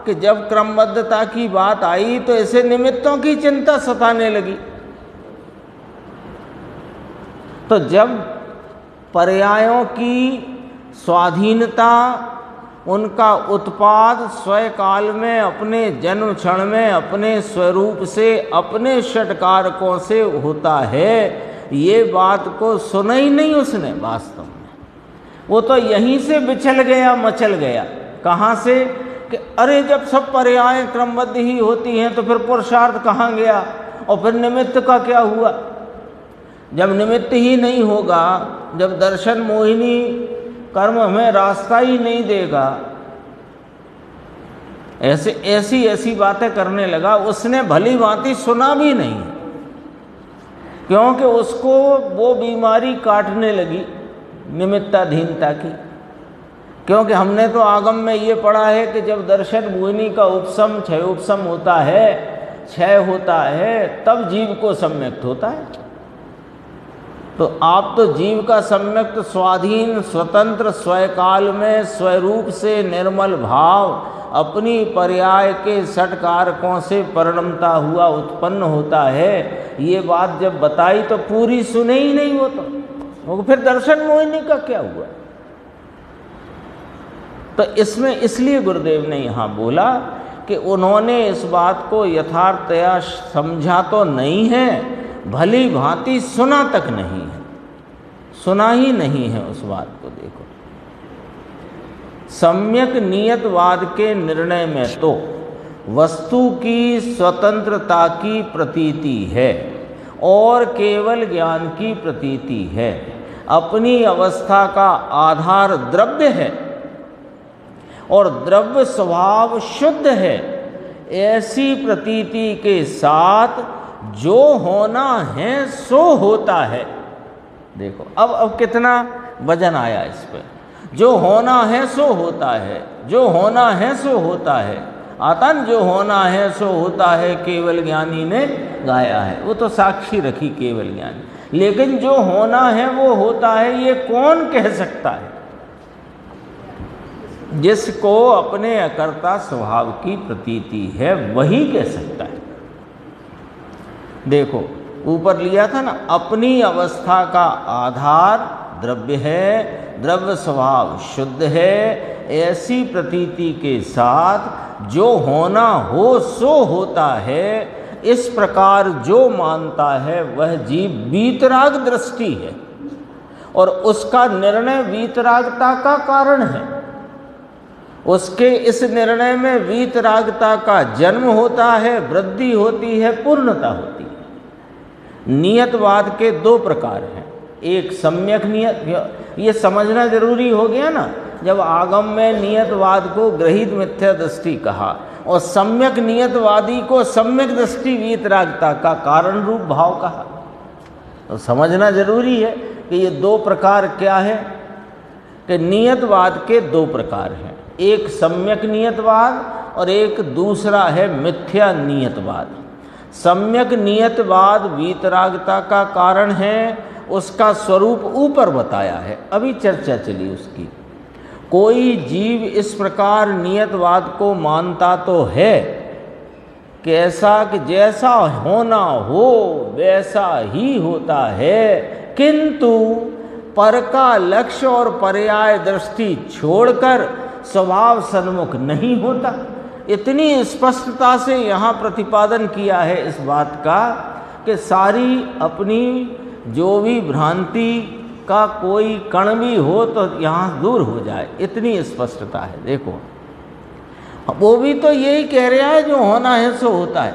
कि जब क्रमबद्धता की बात आई तो ऐसे निमित्तों की चिंता सताने लगी। तो जब पर्यायों की स्वाधीनता, उनका उत्पाद स्वकाल में अपने जन्म क्षण में अपने स्वरूप से अपने षटकारकों से होता है, ये बात को सुना ही नहीं उसने वास्तव में। वो तो यहीं से बिछल गया, मचल गया। कहाँ से? कि अरे जब सब पर्याय क्रमबद्ध ही होती हैं तो फिर पुरुषार्थ कहाँ गया, और फिर निमित्त का क्या हुआ? जब निमित्त ही नहीं होगा, जब दर्शन मोहिनी कर्म हमें रास्ता ही नहीं देगा, ऐसी ऐसी बातें करने लगा। उसने भली भांति सुना भी नहीं, क्योंकि उसको वो बीमारी काटने लगी निमित्ताधीनता की। क्योंकि हमने तो आगम में ये पढ़ा है कि जब दर्शन भुवनी का उपशम क्षयोपशम होता है, क्षय होता है, तब जीव को सम्यक्त होता है। तो आप तो जीव का सम्यक्त स्वाधीन स्वतंत्र स्वकाल में स्वरूप से निर्मल भाव अपनी पर्याय के षट कारकों से परिणमता हुआ उत्पन्न होता है, ये बात जब बताई तो पूरी सुने ही नहीं वो तो फिर दर्शन मोहिनी का क्या हुआ। तो इसमें इसलिए गुरुदेव ने यहाँ बोला कि उन्होंने इस बात को यथार्थतया समझा तो नहीं है, भली भांति सुना तक नहीं है, सुना ही नहीं है उस बात को। देखो, सम्यक नियतवाद के निर्णय में तो वस्तु की स्वतंत्रता की प्रतीति है और केवल ज्ञान की प्रतीति है। अपनी अवस्था का आधार द्रव्य है और द्रव्य स्वभाव शुद्ध है। ऐसी प्रतीति के साथ जो होना है सो होता है। देखो अब कितना वजन आया इस पे। जो होना है सो होता है, जो होना है सो होता है। आता न जो होना है सो होता है, केवल ज्ञानी ने गाया है। वो तो साक्षी रखी केवल ज्ञानी, लेकिन जो होना है वो होता है, ये कौन कह सकता है? जिसको अपने अकर्ता स्वभाव की प्रतीति है वही कह सकता है। देखो ऊपर लिया था ना, अपनी अवस्था का आधार द्रव्य है, द्रव्य स्वभाव शुद्ध है। ऐसी प्रतीति के साथ जो होना हो सो होता है, इस प्रकार जो मानता है वह जीव वीतराग दृष्टि है और उसका निर्णय वीतरागता का कारण है। उसके इस निर्णय में वीतरागता का जन्म होता है, वृद्धि होती है, पूर्णता होती है। नियतवाद के दो प्रकार हैं। एक सम्यक नियत, ये समझना जरूरी हो गया ना, जब आगम में नियतवाद को ग्रहित मिथ्या दृष्टि कहा और सम्यक नियतवादी को सम्यक दृष्टि वीतरागता का कारण रूप भाव कहा, तो समझना जरूरी है कि ये दो प्रकार क्या है। कि नियतवाद के दो प्रकार हैं, एक सम्यक नियतवाद और एक दूसरा है मिथ्या नियतवाद। सम्यक नियतवाद वीतरागता का कारण है, उसका स्वरूप ऊपर बताया है, अभी चर्चा चली उसकी। कोई जीव इस प्रकार नियतवाद को मानता तो है कि ऐसा कि जैसा होना हो वैसा ही होता है, किंतु पर का लक्ष्य और पर्याय दृष्टि छोड़कर स्वभाव सन्मुख नहीं होता। इतनी स्पष्टता से यहाँ प्रतिपादन किया है इस बात का कि सारी अपनी जो भी भ्रांति का कोई कण भी हो तो यहाँ दूर हो जाए, इतनी स्पष्टता है। देखो वो भी तो यही कह रहा है जो होना है सो होता है,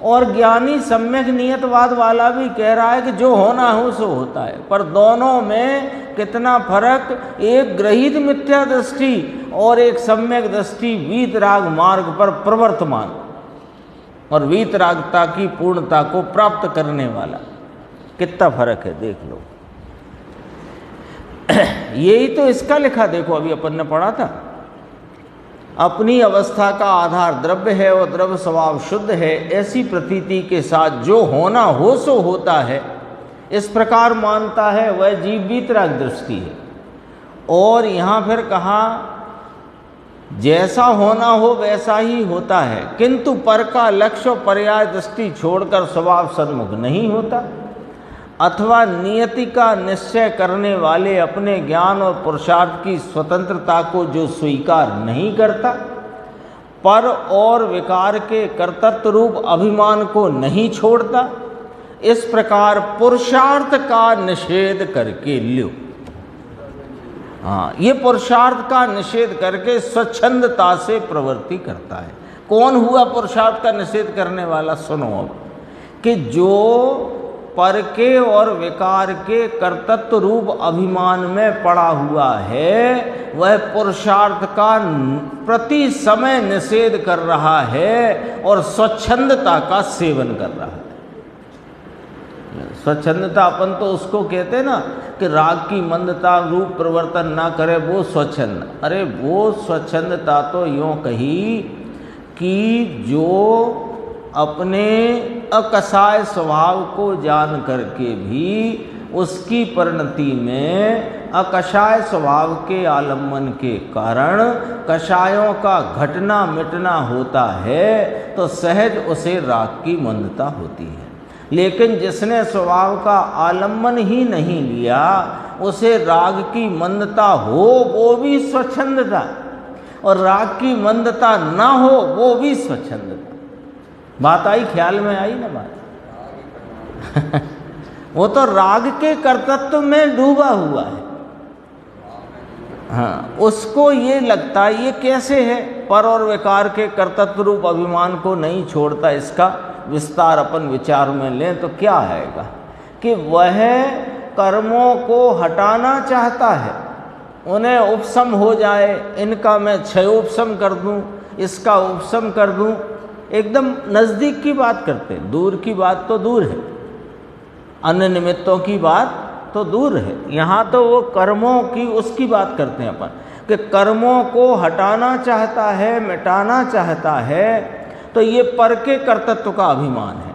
और ज्ञानी सम्यक नियतवाद वाला भी कह रहा है कि जो होना हो सो होता है। पर दोनों में कितना फर्क, एक ग्रहित मिथ्या दृष्टि और एक सम्यक दृष्टि वीतराग मार्ग पर प्रवर्तमान और वीतरागता की पूर्णता को प्राप्त करने वाला, कितना फर्क है देख लो। यही तो इसका लिखा, देखो अभी अपन ने पढ़ा था, अपनी अवस्था का आधार द्रव्य है और द्रव्य स्वभाव शुद्ध है। ऐसी प्रतीति के साथ जो होना हो सो होता है, इस प्रकार मानता है वह जीव वीतराग दृष्टि है। और यहाँ फिर कहा जैसा होना हो वैसा ही होता है, किंतु पर का लक्ष्य और पर्याय दृष्टि छोड़कर स्वभाव सन्मुख नहीं होता। अथवा नियति का निश्चय करने वाले अपने ज्ञान और पुरुषार्थ की स्वतंत्रता को जो स्वीकार नहीं करता, पर और विकार के कर्तृत्व रूप अभिमान को नहीं छोड़ता, इस प्रकार पुरुषार्थ का निषेध करके ल्यो। हाँ, ये पुरुषार्थ का निषेध करके स्वच्छंदता से प्रवृत्ति करता है। कौन हुआ पुरुषार्थ का निषेध करने वाला? सुनो अब, कि जो पर के और विकार के कर्तृत्व रूप अभिमान में पड़ा हुआ है, वह पुरुषार्थ का प्रति समय निषेध कर रहा है और स्वच्छंदता का सेवन कर रहा है। स्वच्छंदता अपन तो उसको कहते हैं ना कि राग की मंदता रूप परिवर्तन ना करे, वो स्वच्छंद। अरे वो स्वच्छंदता तो यूँ कही कि जो अपने अकसाय स्वभाव को जान करके भी उसकी परिणति में अकसाय स्वभाव के आलम्बन के कारण कषायों का घटना मिटना होता है, तो सहज उसे राग की मंदता होती है। लेकिन जिसने स्वभाव का आलम्बन ही नहीं लिया, उसे राग की मंदता हो वो भी स्वच्छंदता, और राग की मंदता ना हो वो भी स्वच्छंदता। बात आई, ख्याल में आई ना बात? वो तो राग के कर्तृत्व में डूबा हुआ है। हाँ, उसको ये लगता है ये कैसे है, पर और विकार के कर्तृत्व रूप अभिमान को नहीं छोड़ता। इसका विस्तार अपन विचार में लें तो क्या आएगा कि वह कर्मों को हटाना चाहता है, उन्हें उपशम हो जाए, इनका मैं क्षय उपशम कर दूं, इसका उपशम कर दूं। एकदम नज़दीक की बात करते हैं, दूर की बात तो दूर है, अन्य निमित्तों की बात तो दूर है। यहाँ तो वो कर्मों की उसकी बात करते हैं अपन कि कर्मों को हटाना चाहता है, मिटाना चाहता है, तो ये पर के कर्तृत्व का अभिमान है।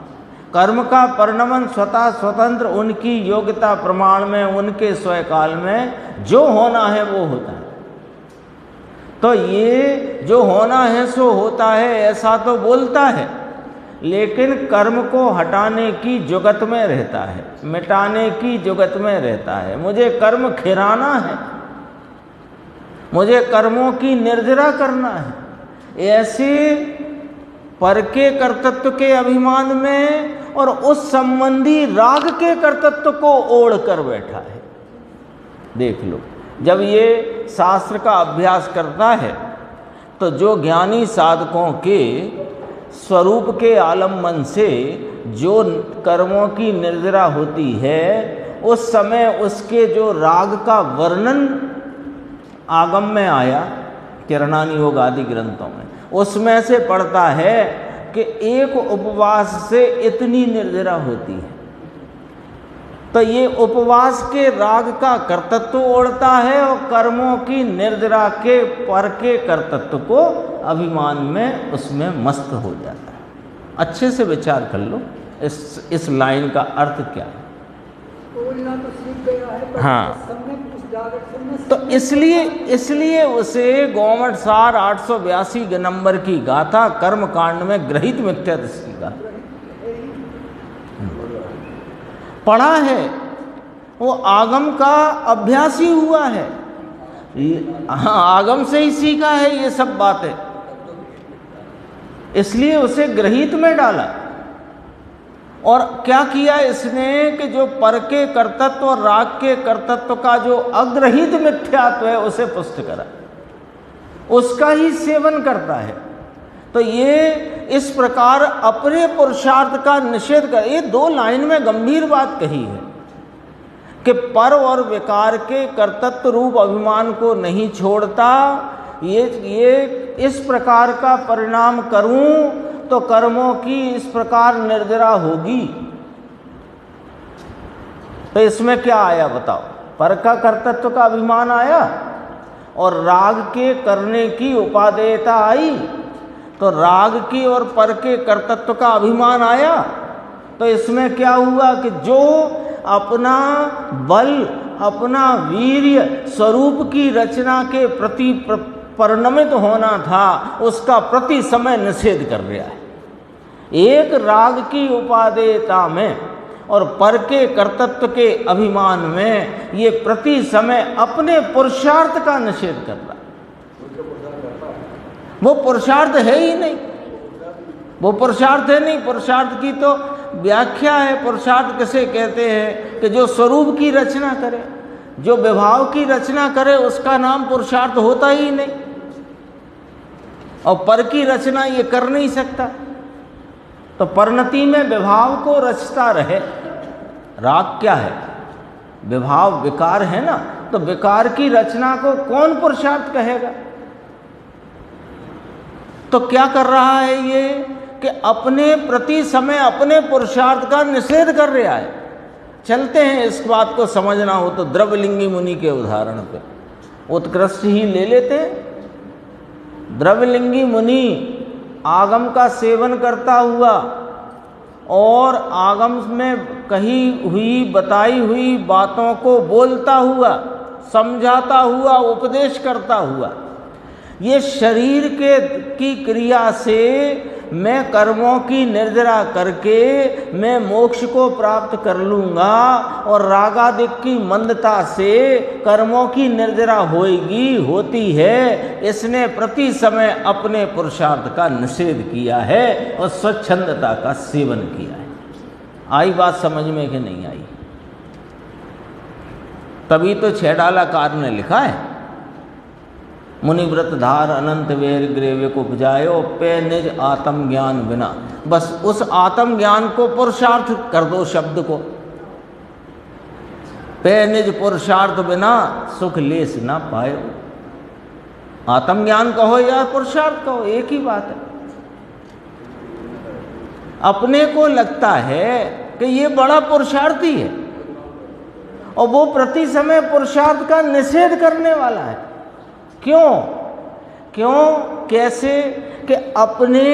कर्म का परिणमन स्वतः स्वतंत्र उनकी योग्यता प्रमाण में, उनके स्वकाल में जो होना है वो होता है। तो ये जो होना है सो होता है ऐसा तो बोलता है, लेकिन कर्म को हटाने की जुगत में रहता है, मिटाने की जुगत में रहता है। मुझे कर्म खिराना है, मुझे कर्मों की निर्जरा करना है, ऐसे पर के कर्तृत्व के अभिमान में और उस संबंधी राग के कर्तृत्व को ओढ़ कर बैठा है। देख लो, जब ये शास्त्र का अभ्यास करता है तो जो ज्ञानी साधकों के स्वरूप के आलम्बन से जो कर्मों की निर्जरा होती है, उस समय उसके जो राग का वर्णन आगम में आया किरणानी योग आदि ग्रंथों में, उसमें से पढ़ता है कि एक उपवास से इतनी निर्जरा होती है। तो ये उपवास के राग का कर्तृत्व ओढ़ता है और कर्मों की निर्जरा के पर के कर्तृत्व को अभिमान में उसमें मस्त हो जाता है। अच्छे से विचार कर लो इस लाइन का अर्थ क्या है। तो सीख गया है, हाँ, तो इसलिए उसे गोमट सार 882 नंबर की गाथा कर्म कांड में ग्रहित मिथ्या दृष्टि का पढ़ा है, वो आगम का अभ्यास ही हुआ है। हाँ, आगम से ही सीखा है ये सब बातें, इसलिए उसे ग्रहित में डाला। और क्या किया इसने कि जो पर के कर्तृत्व और राग के कर्तृत्व का जो अग्रहित मिथ्यात्व है उसे पुष्ट करा, उसका ही सेवन करता है। तो ये इस प्रकार अपने पुरुषार्थ का निषेध कर, ये दो लाइन में गंभीर बात कही है कि पर और विकार के कर्तृत्व रूप अभिमान को नहीं छोड़ता। ये इस प्रकार का परिणाम करूं तो कर्मों की इस प्रकार निर्जरा होगी। तो इसमें क्या आया बताओ? पर का कर्तृत्व का अभिमान आया और राग के करने की उपादेयता आई, तो राग की और पर के कर्तृत्व का अभिमान आया। तो इसमें क्या हुआ कि जो अपना बल, अपना वीर्य स्वरूप की रचना के प्रति परिणमित होना था, उसका प्रति समय निषेध कर रहा है। एक राग की उपादेयता में और पर के कर्तृत्व के अभिमान में ये प्रति समय अपने पुरुषार्थ का निषेध कर रहा है। वो पुरुषार्थ है ही नहीं, वो पुरुषार्थ है नहीं। पुरुषार्थ की तो व्याख्या है, पुरुषार्थ किसे कहते हैं कि जो स्वरूप की रचना करे, जो विभाव की रचना करे, उसका नाम पुरुषार्थ होता ही नहीं। और पर की रचना ये कर नहीं सकता, तो परिणति में विभाव को रचता रहे, राग क्या है? विभाव, विकार है ना। तो विकार की रचना को कौन पुरुषार्थ कहेगा? तो क्या कर रहा है ये कि अपने प्रति समय अपने पुरुषार्थ का निषेध कर रहा है। चलते हैं, इस बात को समझना हो तो द्रव्यलिंगी मुनि के उदाहरण पे उत्कृष्ट ही ले लेते हैं। द्रव्यलिंगी मुनि आगम का सेवन करता हुआ और आगम में कही हुई बताई हुई बातों को बोलता हुआ, समझाता हुआ, उपदेश करता हुआ, ये शरीर की क्रिया से मैं कर्मों की निर्जरा करके मैं मोक्ष को प्राप्त कर लूँगा और रागादिक की मंदता से कर्मों की निर्जरा होती है। इसने प्रति समय अपने पुरुषार्थ का निषेध किया है और स्वच्छंदता का सेवन किया है। आई बात समझ में कि नहीं आई? तभी तो छैडालाकार ने लिखा है, मुनिव्रत धार अनंत वेर ग्रेव्य को उपजायो पे निज आत्म ज्ञान बिना। बस उस आत्म ज्ञान को पुरुषार्थ कर दो, शब्द को, पे निज पुरुषार्थ बिना सुख लेस ना पायो। आत्म ज्ञान कहो या पुरुषार्थ कहो, एक ही बात है। अपने को लगता है कि ये बड़ा पुरुषार्थी है और वो प्रति समय पुरुषार्थ का निषेध करने वाला है। क्यों कैसे? कि अपने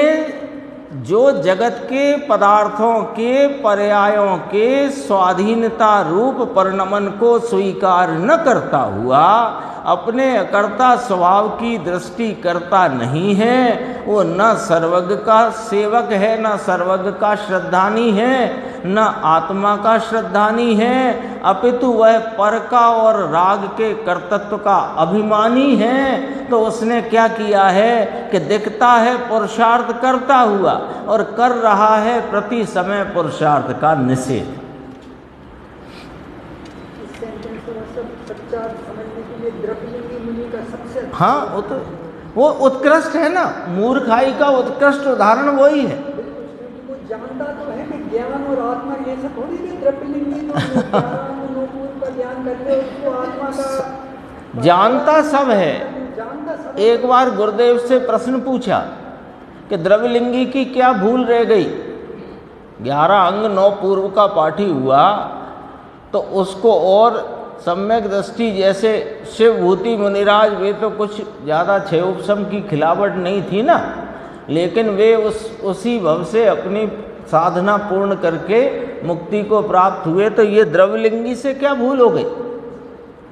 जो जगत के पदार्थों के पर्यायों के स्वाधीनता रूप परिणमन को स्वीकार न करता हुआ अपने अकर्ता स्वभाव की दृष्टि करता नहीं है। वो न सर्वज्ञ का सेवक है, न सर्वज्ञ का श्रद्धानी है, न आत्मा का श्रद्धानी है, अपितु वह पर का और राग के कर्तृत्व का अभिमानी है। तो उसने क्या किया है कि दिखता है पुरुषार्थ करता हुआ और कर रहा है प्रति समय पुरुषार्थ का निषेध। हाँ, वो उत्कृष्ट है ना, मूर्खाई का उत्कृष्ट उदाहरण वही है। वो जानता तो है कि ज्ञान और आत्मा ये सब थोड़ी कि द्रव्यलिंगी का ज्ञान करके उसको आत्मा का जानता सब है। एक बार गुरुदेव से प्रश्न पूछा कि द्रव्यलिंगी की क्या भूल रह गई। 11 अंग 9 पूर्व का पाठी हुआ तो उसको और सम्यक दृष्टि, जैसे शिवभूति मुनिराज, वे तो कुछ ज़्यादा छह उपशम की खिलावट नहीं थी ना, लेकिन वे उसी भव से अपनी साधना पूर्ण करके मुक्ति को प्राप्त हुए। तो ये द्रव्यलिंगी से क्या भूल हो गई?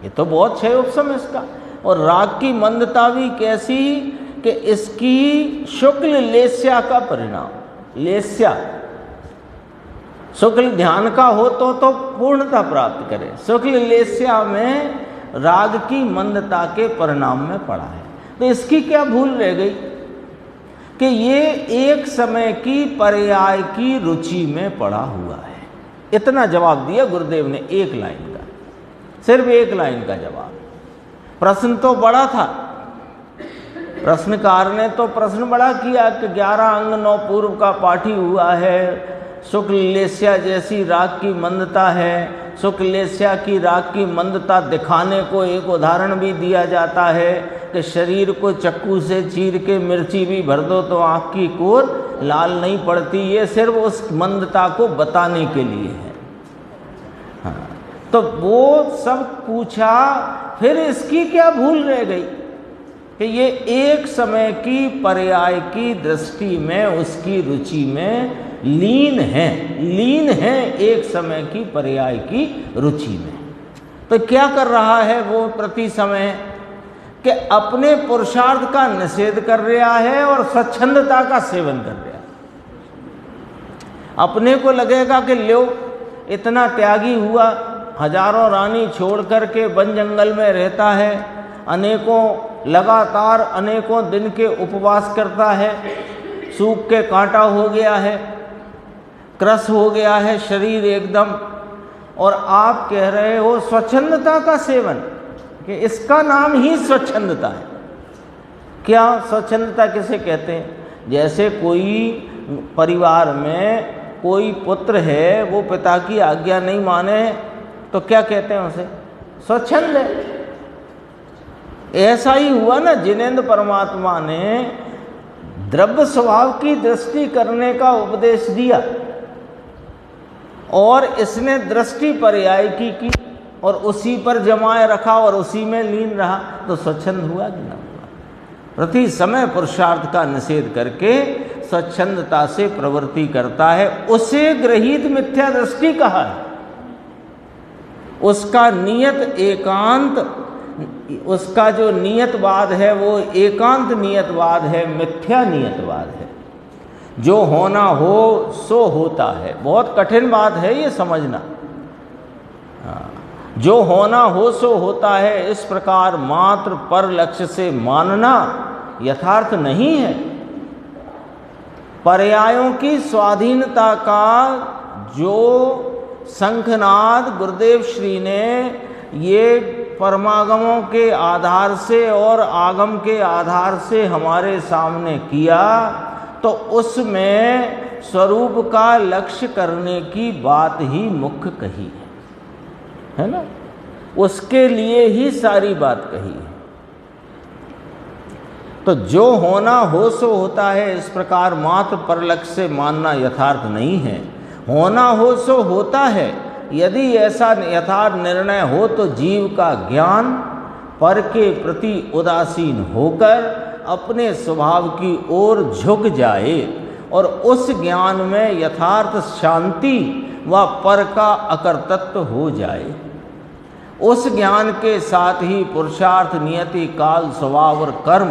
ये तो बहुत छह उपशम इसका। और राग की मंदता भी कैसी कि इसकी शुक्ल लेस्या का परिणाम। लेस्या शुक्ल ध्यान का हो तो पूर्णता प्राप्त करे। शुक्ल लेस्या में राग की मंदता के परिणाम में पड़ा है। तो इसकी क्या भूल रह गई कि ये एक समय की पर्याय की रुचि में पड़ा हुआ है। इतना जवाब दिया गुरुदेव ने, एक लाइन का, सिर्फ एक लाइन का जवाब। प्रश्न तो बड़ा था, प्रश्नकार ने तो प्रश्न बड़ा किया कि 11 अंग 9 पूर्व का पाठी हुआ है, शुक्ल लेस्या जैसी राग की मंदता है। शुक्ल लेस्या की राग की मंदता दिखाने को एक उदाहरण भी दिया जाता है कि शरीर को चक्कू से चीर के मिर्ची भी भर दो तो आँख की कोर लाल नहीं पड़ती। ये सिर्फ उस मंदता को बताने के लिए है। हाँ, तो वो सब पूछा, फिर इसकी क्या भूल रह गई कि ये एक समय की पर्याय की दृष्टि में उसकी रुचि में लीन है एक समय की पर्याय की रुचि में। तो क्या कर रहा है वो प्रति समय कि अपने पुरुषार्थ का निषेध कर रहा है और स्वच्छंदता का सेवन कर रहा है। अपने को लगेगा कि लो इतना त्यागी हुआ, हजारों रानी छोड़ करके वन जंगल में रहता है, लगातार अनेकों दिन के उपवास करता है, सूख के कांटा हो गया है, क्रस हो गया है शरीर एकदम, और आप कह रहे हो स्वच्छंदता का सेवन, कि इसका नाम ही स्वच्छंदता है। क्या स्वच्छंदता किसे कहते हैं? जैसे कोई परिवार में कोई पुत्र है वो पिता की आज्ञा नहीं माने तो क्या कहते हैं उसे? स्वच्छंद है। ऐसा ही हुआ ना, जिनेंद्र परमात्मा ने द्रव्य स्वभाव की दृष्टि करने का उपदेश दिया और इसने दृष्टि पर्याय की और उसी पर जमाए रखा और उसी में लीन रहा, तो स्वच्छंद हुआ कि ना हुआ? प्रति समय पुरुषार्थ का निषेध करके स्वच्छंदता से प्रवृत्ति करता है, उसे गृहीत मिथ्या दृष्टि कहा है। उसका नियत एकांत, उसका जो नियतवाद है वो एकांत नियतवाद है, मिथ्या नियतवाद है। जो होना हो सो होता है। बहुत कठिन बात है ये समझना। जो होना हो सो होता है, इस प्रकार मात्र पर लक्ष्य से मानना यथार्थ नहीं है। पर्यायों की स्वाधीनता का जो शंखनाद गुरुदेव श्री ने ये परमागमों के आधार से और आगम के आधार से हमारे सामने किया, तो उसमें स्वरूप का लक्ष्य करने की बात ही मुख्य कही है ना? उसके लिए ही सारी बात कही है। तो जो होना हो सो होता है, इस प्रकार मात्र पर लक्ष्य से मानना यथार्थ नहीं है। होना हो सो होता है। यदि ऐसा यथार्थ निर्णय हो तो जीव का ज्ञान पर के प्रति उदासीन होकर अपने स्वभाव की ओर झुक जाए और उस ज्ञान में यथार्थ शांति व पर का अकर्तृत्व हो जाए। उस ज्ञान के साथ ही पुरुषार्थ, नियति, काल, स्वभाव और कर्म,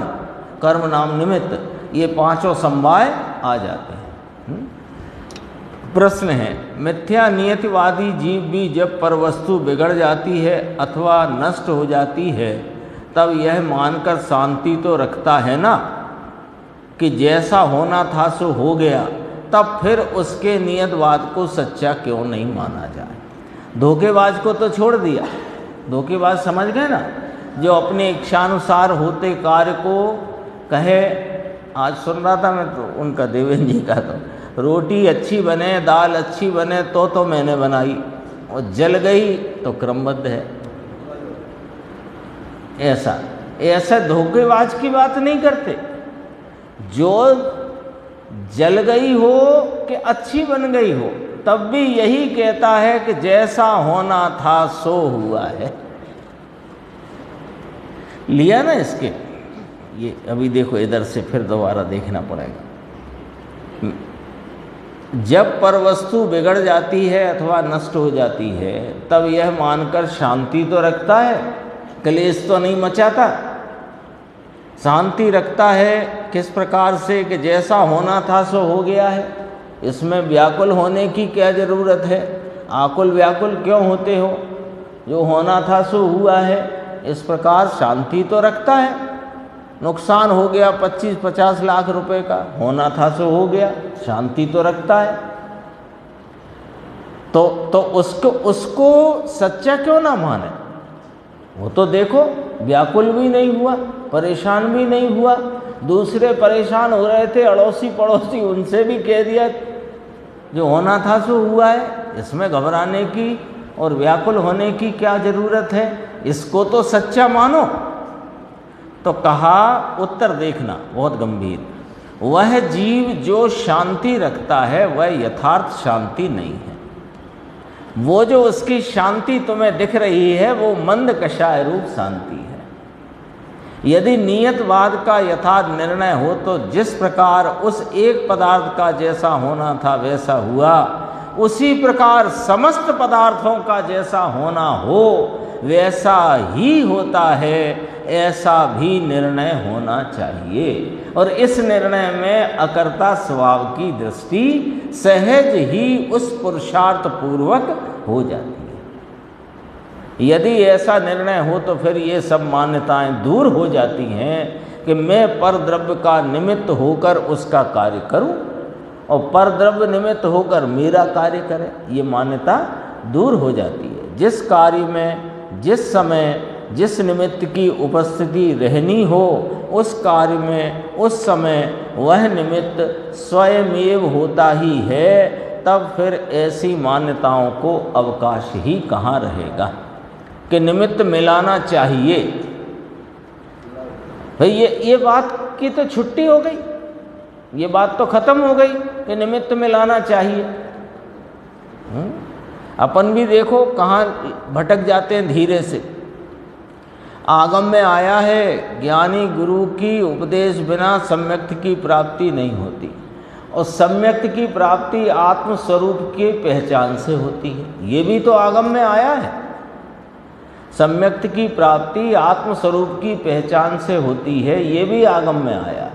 कर्म नाम निमित्त, ये पांचों समवाय आ जाते हैं। प्रश्न है, मिथ्या नियतिवादी जीव भी जब परवस्तु बिगड़ जाती है अथवा नष्ट हो जाती है, तब यह मानकर शांति तो रखता है ना कि जैसा होना था सो हो गया, तब फिर उसके नियतवाद को सच्चा क्यों नहीं माना जाए? धोखेबाज को तो छोड़ दिया, धोखेबाज समझ गए ना, जो अपने इच्छानुसार होते कार्य को कहे। आज सुन रहा था मैं तो उनका, देवेंद्र जी का, तो रोटी अच्छी बने, दाल अच्छी बने तो मैंने बनाई, और जल गई तो क्रमबद्ध है। ऐसा धोखेबाज की बात नहीं करते। जो जल गई हो कि अच्छी बन गई हो, तब भी यही कहता है कि जैसा होना था सो हुआ है। लिया ना इसके? ये अभी देखो, इधर से फिर दोबारा देखना पड़ेगा। जब परवस्तु बिगड़ जाती है अथवा नष्ट हो जाती है, तब यह मानकर शांति तो रखता है, क्लेश तो नहीं मचाता। शांति रखता है किस प्रकार से कि जैसा होना था सो हो गया है। इसमें व्याकुल होने की क्या ज़रूरत है? आकुल व्याकुल क्यों होते हो? जो होना था सो हुआ है। इस प्रकार शांति तो रखता है। नुकसान हो गया 25-50 लाख रुपए का, होना था सो हो गया, शांति तो रखता है। तो उसको सच्चा क्यों ना माने? वो तो देखो, व्याकुल भी नहीं हुआ, परेशान भी नहीं हुआ। दूसरे परेशान हो रहे थे, अड़ोसी पड़ोसी, उनसे भी कह दिया जो होना था सो हुआ है। इसमें घबराने की और व्याकुल होने की क्या ज़रूरत है? इसको तो सच्चा मानो। तो कहा, उत्तर देखना बहुत गंभीर, वह जीव जो शांति रखता है वह यथार्थ शांति नहीं है। वो जो उसकी शांति तुम्हें दिख रही है वो मंद कषाय रूप शांति है। यदि नियतवाद का यथार्थ निर्णय हो तो जिस प्रकार उस एक पदार्थ का जैसा होना था वैसा हुआ, उसी प्रकार समस्त पदार्थों का जैसा होना हो वैसा ही होता है, ऐसा भी निर्णय होना चाहिए। और इस निर्णय में अकर्ता स्वभाव की दृष्टि सहज ही उस पुरुषार्थ पूर्वक हो जाती है। यदि ऐसा निर्णय हो तो फिर ये सब मान्यताएं दूर हो जाती हैं कि मैं पर द्रव्य का निमित्त होकर उसका कार्य करूं और पर द्रव्य निमित्त होकर मेरा कार्य करे। ये मान्यता दूर हो जाती है। जिस कार्य में जिस समय जिस निमित्त की उपस्थिति रहनी हो, उस कार्य में उस समय वह निमित्त स्वयमेव होता ही है। तब फिर ऐसी मान्यताओं को अवकाश ही कहाँ रहेगा कि निमित्त मिलाना चाहिए। भाई ये बात की तो छुट्टी हो गई, ये बात तो खत्म हो गई कि निमित्त मिलाना चाहिए। अपन भी देखो कहाँ भटक जाते हैं धीरे से। आगम में आया है ज्ञानी गुरु की उपदेश बिना सम्यक्त की प्राप्ति नहीं होती, और सम्यक्त की प्राप्ति आत्मस्वरूप के पहचान से होती है। ये भी तो आगम में आया है, सम्यक्त की प्राप्ति आत्मस्वरूप की पहचान से होती है, ये भी आगम में आया है।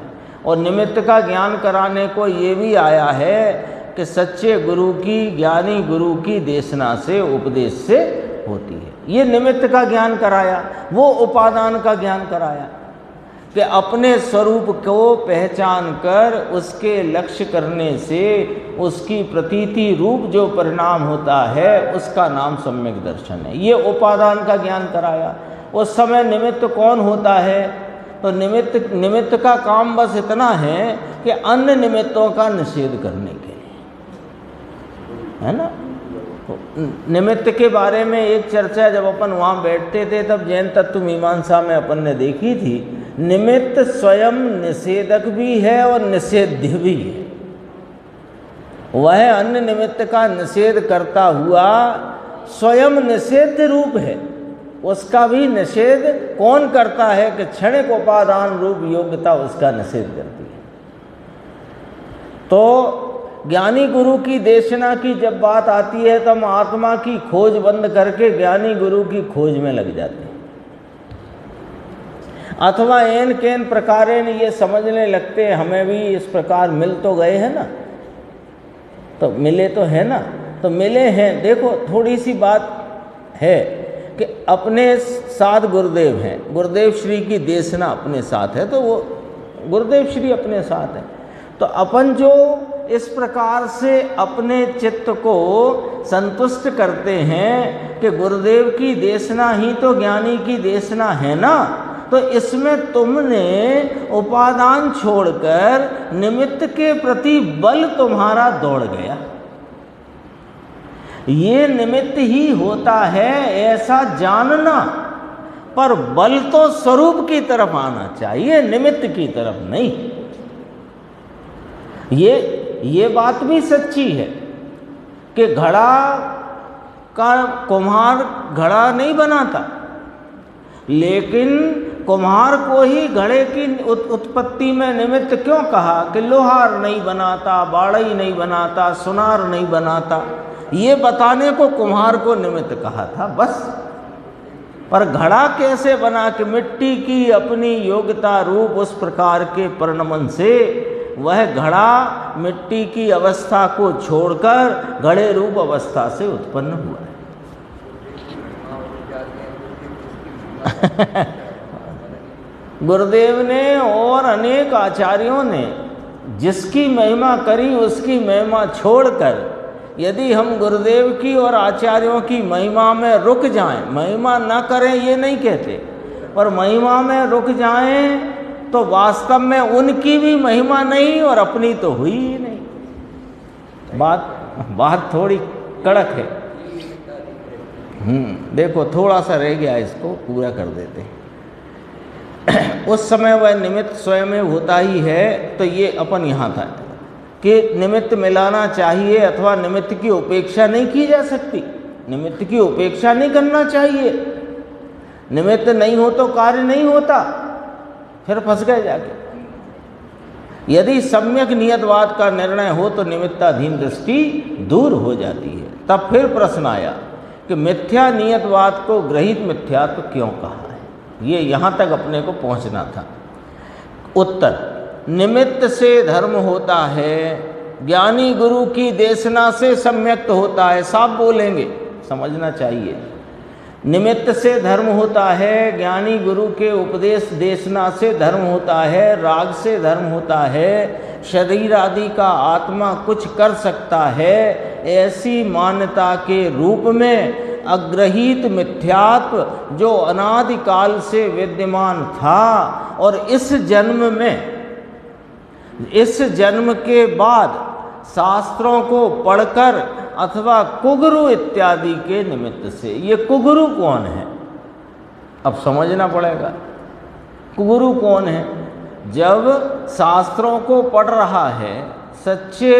और निमित्त का ज्ञान कराने को ये भी आया है कि सच्चे गुरु की, ज्ञानी गुरु की देशना से, उपदेश से होती है। ये निमित्त का ज्ञान कराया, वो उपादान का ज्ञान कराया कि अपने स्वरूप को पहचान कर उसके लक्ष्य करने से उसकी प्रतीति रूप जो परिणाम होता है उसका नाम सम्यक दर्शन है। ये उपादान का ज्ञान कराया। उस समय निमित्त कौन होता है? तो निमित्त का काम बस इतना है कि अन्य निमित्तों का निषेध करने के लिए, है ना। निमित्त के बारे में एक चर्चा जब अपन वहाँ बैठते थे तब जैन तत्व मीमांसा में अपन ने देखी थी। निमित्त स्वयं निषेधक भी है और निषेध्य भी है। वह अन्य निमित्त का निषेध करता हुआ स्वयं निषेध रूप है। उसका भी निषेध कौन करता है कि क्षणिक उपादान रूप योग्यता उसका निषेध करती है। तो ज्ञानी गुरु की देशना की जब बात आती है तो हम आत्मा की खोज बंद करके ज्ञानी गुरु की खोज में लग जाते हैं, अथवा एन केन प्रकारेण ये समझने लगते हैं हमें भी इस प्रकार मिल तो गए हैं ना, तो मिले तो है ना, तो मिले हैं। देखो थोड़ी सी बात है कि अपने साथ गुरुदेव हैं, गुरुदेव श्री की देशना अपने साथ है, तो वो गुरुदेव श्री अपने साथ है। तो अपन जो इस प्रकार से अपने चित्त को संतुष्ट करते हैं कि गुरुदेव की देशना ही तो ज्ञानी की देशना है ना, तो इसमें तुमने उपादान छोड़कर निमित्त के प्रति बल तुम्हारा दौड़ गया। ये निमित्त ही होता है ऐसा जानना, पर बल तो स्वरूप की तरफ आना चाहिए, निमित्त की तरफ नहीं। ये बात भी सच्ची है कि घड़ा का कुम्हार घड़ा नहीं बनाता, लेकिन कुम्हार को ही घड़े की उत्पत्ति में निमित्त क्यों कहा कि लोहार नहीं बनाता, बाड़ई नहीं बनाता, सुनार नहीं बनाता, ये बताने को कुम्हार को निमित्त कहा था बस। पर घड़ा कैसे बना कि मिट्टी की अपनी योग्यता रूप उस प्रकार के परिणमन से वह घड़ा मिट्टी की अवस्था को छोड़कर घड़े रूप अवस्था से उत्पन्न हुआ है। गुरुदेव ने और अनेक आचार्यों ने जिसकी महिमा करी उसकी महिमा छोड़कर यदि हम गुरुदेव की और आचार्यों की महिमा में रुक जाएं, महिमा न करें ये नहीं कहते, पर महिमा में रुक जाएं तो वास्तव में उनकी भी महिमा नहीं और अपनी तो हुई ही नहीं। बात थोड़ी कड़क है। देखो थोड़ा सा रह गया, इसको पूरा कर देते हैं। उस समय वह निमित्त स्वयं में होता ही है, तो ये अपन यहाँ था कि निमित्त मिलाना चाहिए अथवा निमित्त की उपेक्षा नहीं की जा सकती, निमित्त की उपेक्षा नहीं करना चाहिए। निमित्त नहीं हो तो कार्य नहीं होता, फिर फंस गए जाके। यदि सम्यक नियतवाद का निर्णय हो तो निमित्ताधीन दृष्टि दूर हो जाती है। तब फिर प्रश्न आया कि मिथ्या नियतवाद को ग्रहित मिथ्यात्व क्यों कहा है, ये यहाँ तक अपने को पहुँचना था। उत्तर, निमित्त से धर्म होता है, ज्ञानी गुरु की देशना से सम्यक्त होता है। साफ बोलेंगे, समझना चाहिए। निमित्त से धर्म होता है, ज्ञानी गुरु के उपदेश देशना से धर्म होता है, राग से धर्म होता है, शरीर आदि का आत्मा कुछ कर सकता है, ऐसी मान्यता के रूप में अग्रहीत मिथ्यात्व जो अनादिकाल से विद्यमान था और इस जन्म के बाद शास्त्रों को पढ़कर अथवा कुगुरु इत्यादि के निमित्त से। ये कुगुरु कौन है, अब समझना पड़ेगा। कुगुरु कौन है? जब शास्त्रों को पढ़ रहा है, सच्चे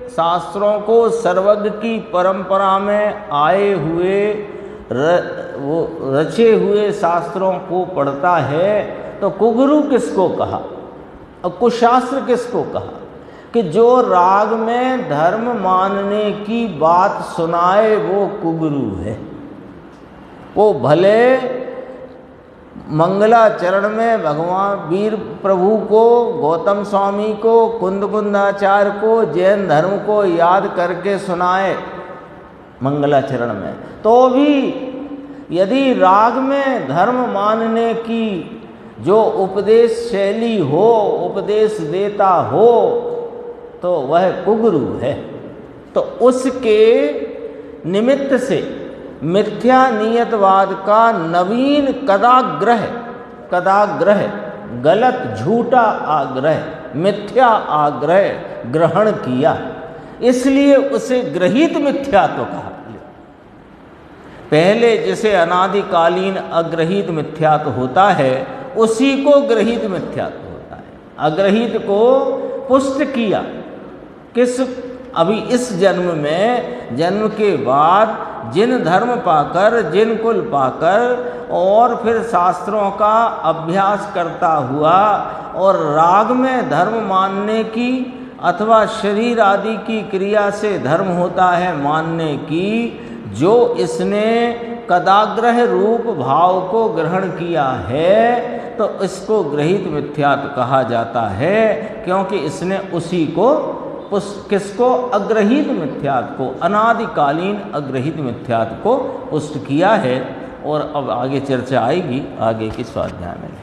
शास्त्रों को सर्वज्ञ की परंपरा में आए हुए वो रचे हुए शास्त्रों को पढ़ता है, तो कुगुरु किसको कहा और कुशास्त्र किसको कहा? कि जो राग में धर्म मानने की बात सुनाए वो कुगुरु है। वो भले मंगलाचरण में भगवान वीर प्रभु को, गौतम स्वामी को, कुंदकुंदाचार्य को, जैन धर्म को याद करके सुनाए मंगलाचरण में, तो भी यदि राग में धर्म मानने की जो उपदेश शैली हो, उपदेश देता हो, तो वह कुगुरु है। तो उसके निमित्त से मिथ्या नियतवाद का नवीन कदाग्रह गलत झूठा आग्रह, मिथ्या आग्रह ग्रहण किया, इसलिए उसे ग्रहित मिथ्यात्व कहा। पहले जैसे अनादिकालीन अग्रहित मिथ्यात्व होता है, उसी को ग्रहित मिथ्यात्व होता है। अग्रहित को पुष्ट किया किस? अभी इस जन्म में, जन्म के बाद जिन धर्म पाकर, जिन कुल पाकर और फिर शास्त्रों का अभ्यास करता हुआ और राग में धर्म मानने की अथवा शरीर आदि की क्रिया से धर्म होता है मानने की, जो इसने कदाग्रह रूप भाव को ग्रहण किया है, तो इसको ग्रहित मिथ्यात्व कहा जाता है। क्योंकि इसने उसी को किसको? अग्रहित मिथ्यात्व को, अनादिकालीन अग्रहित मिथ्यात्व को पुष्ट किया है। और अब आगे चर्चा आएगी आगे की स्वाध्याय में।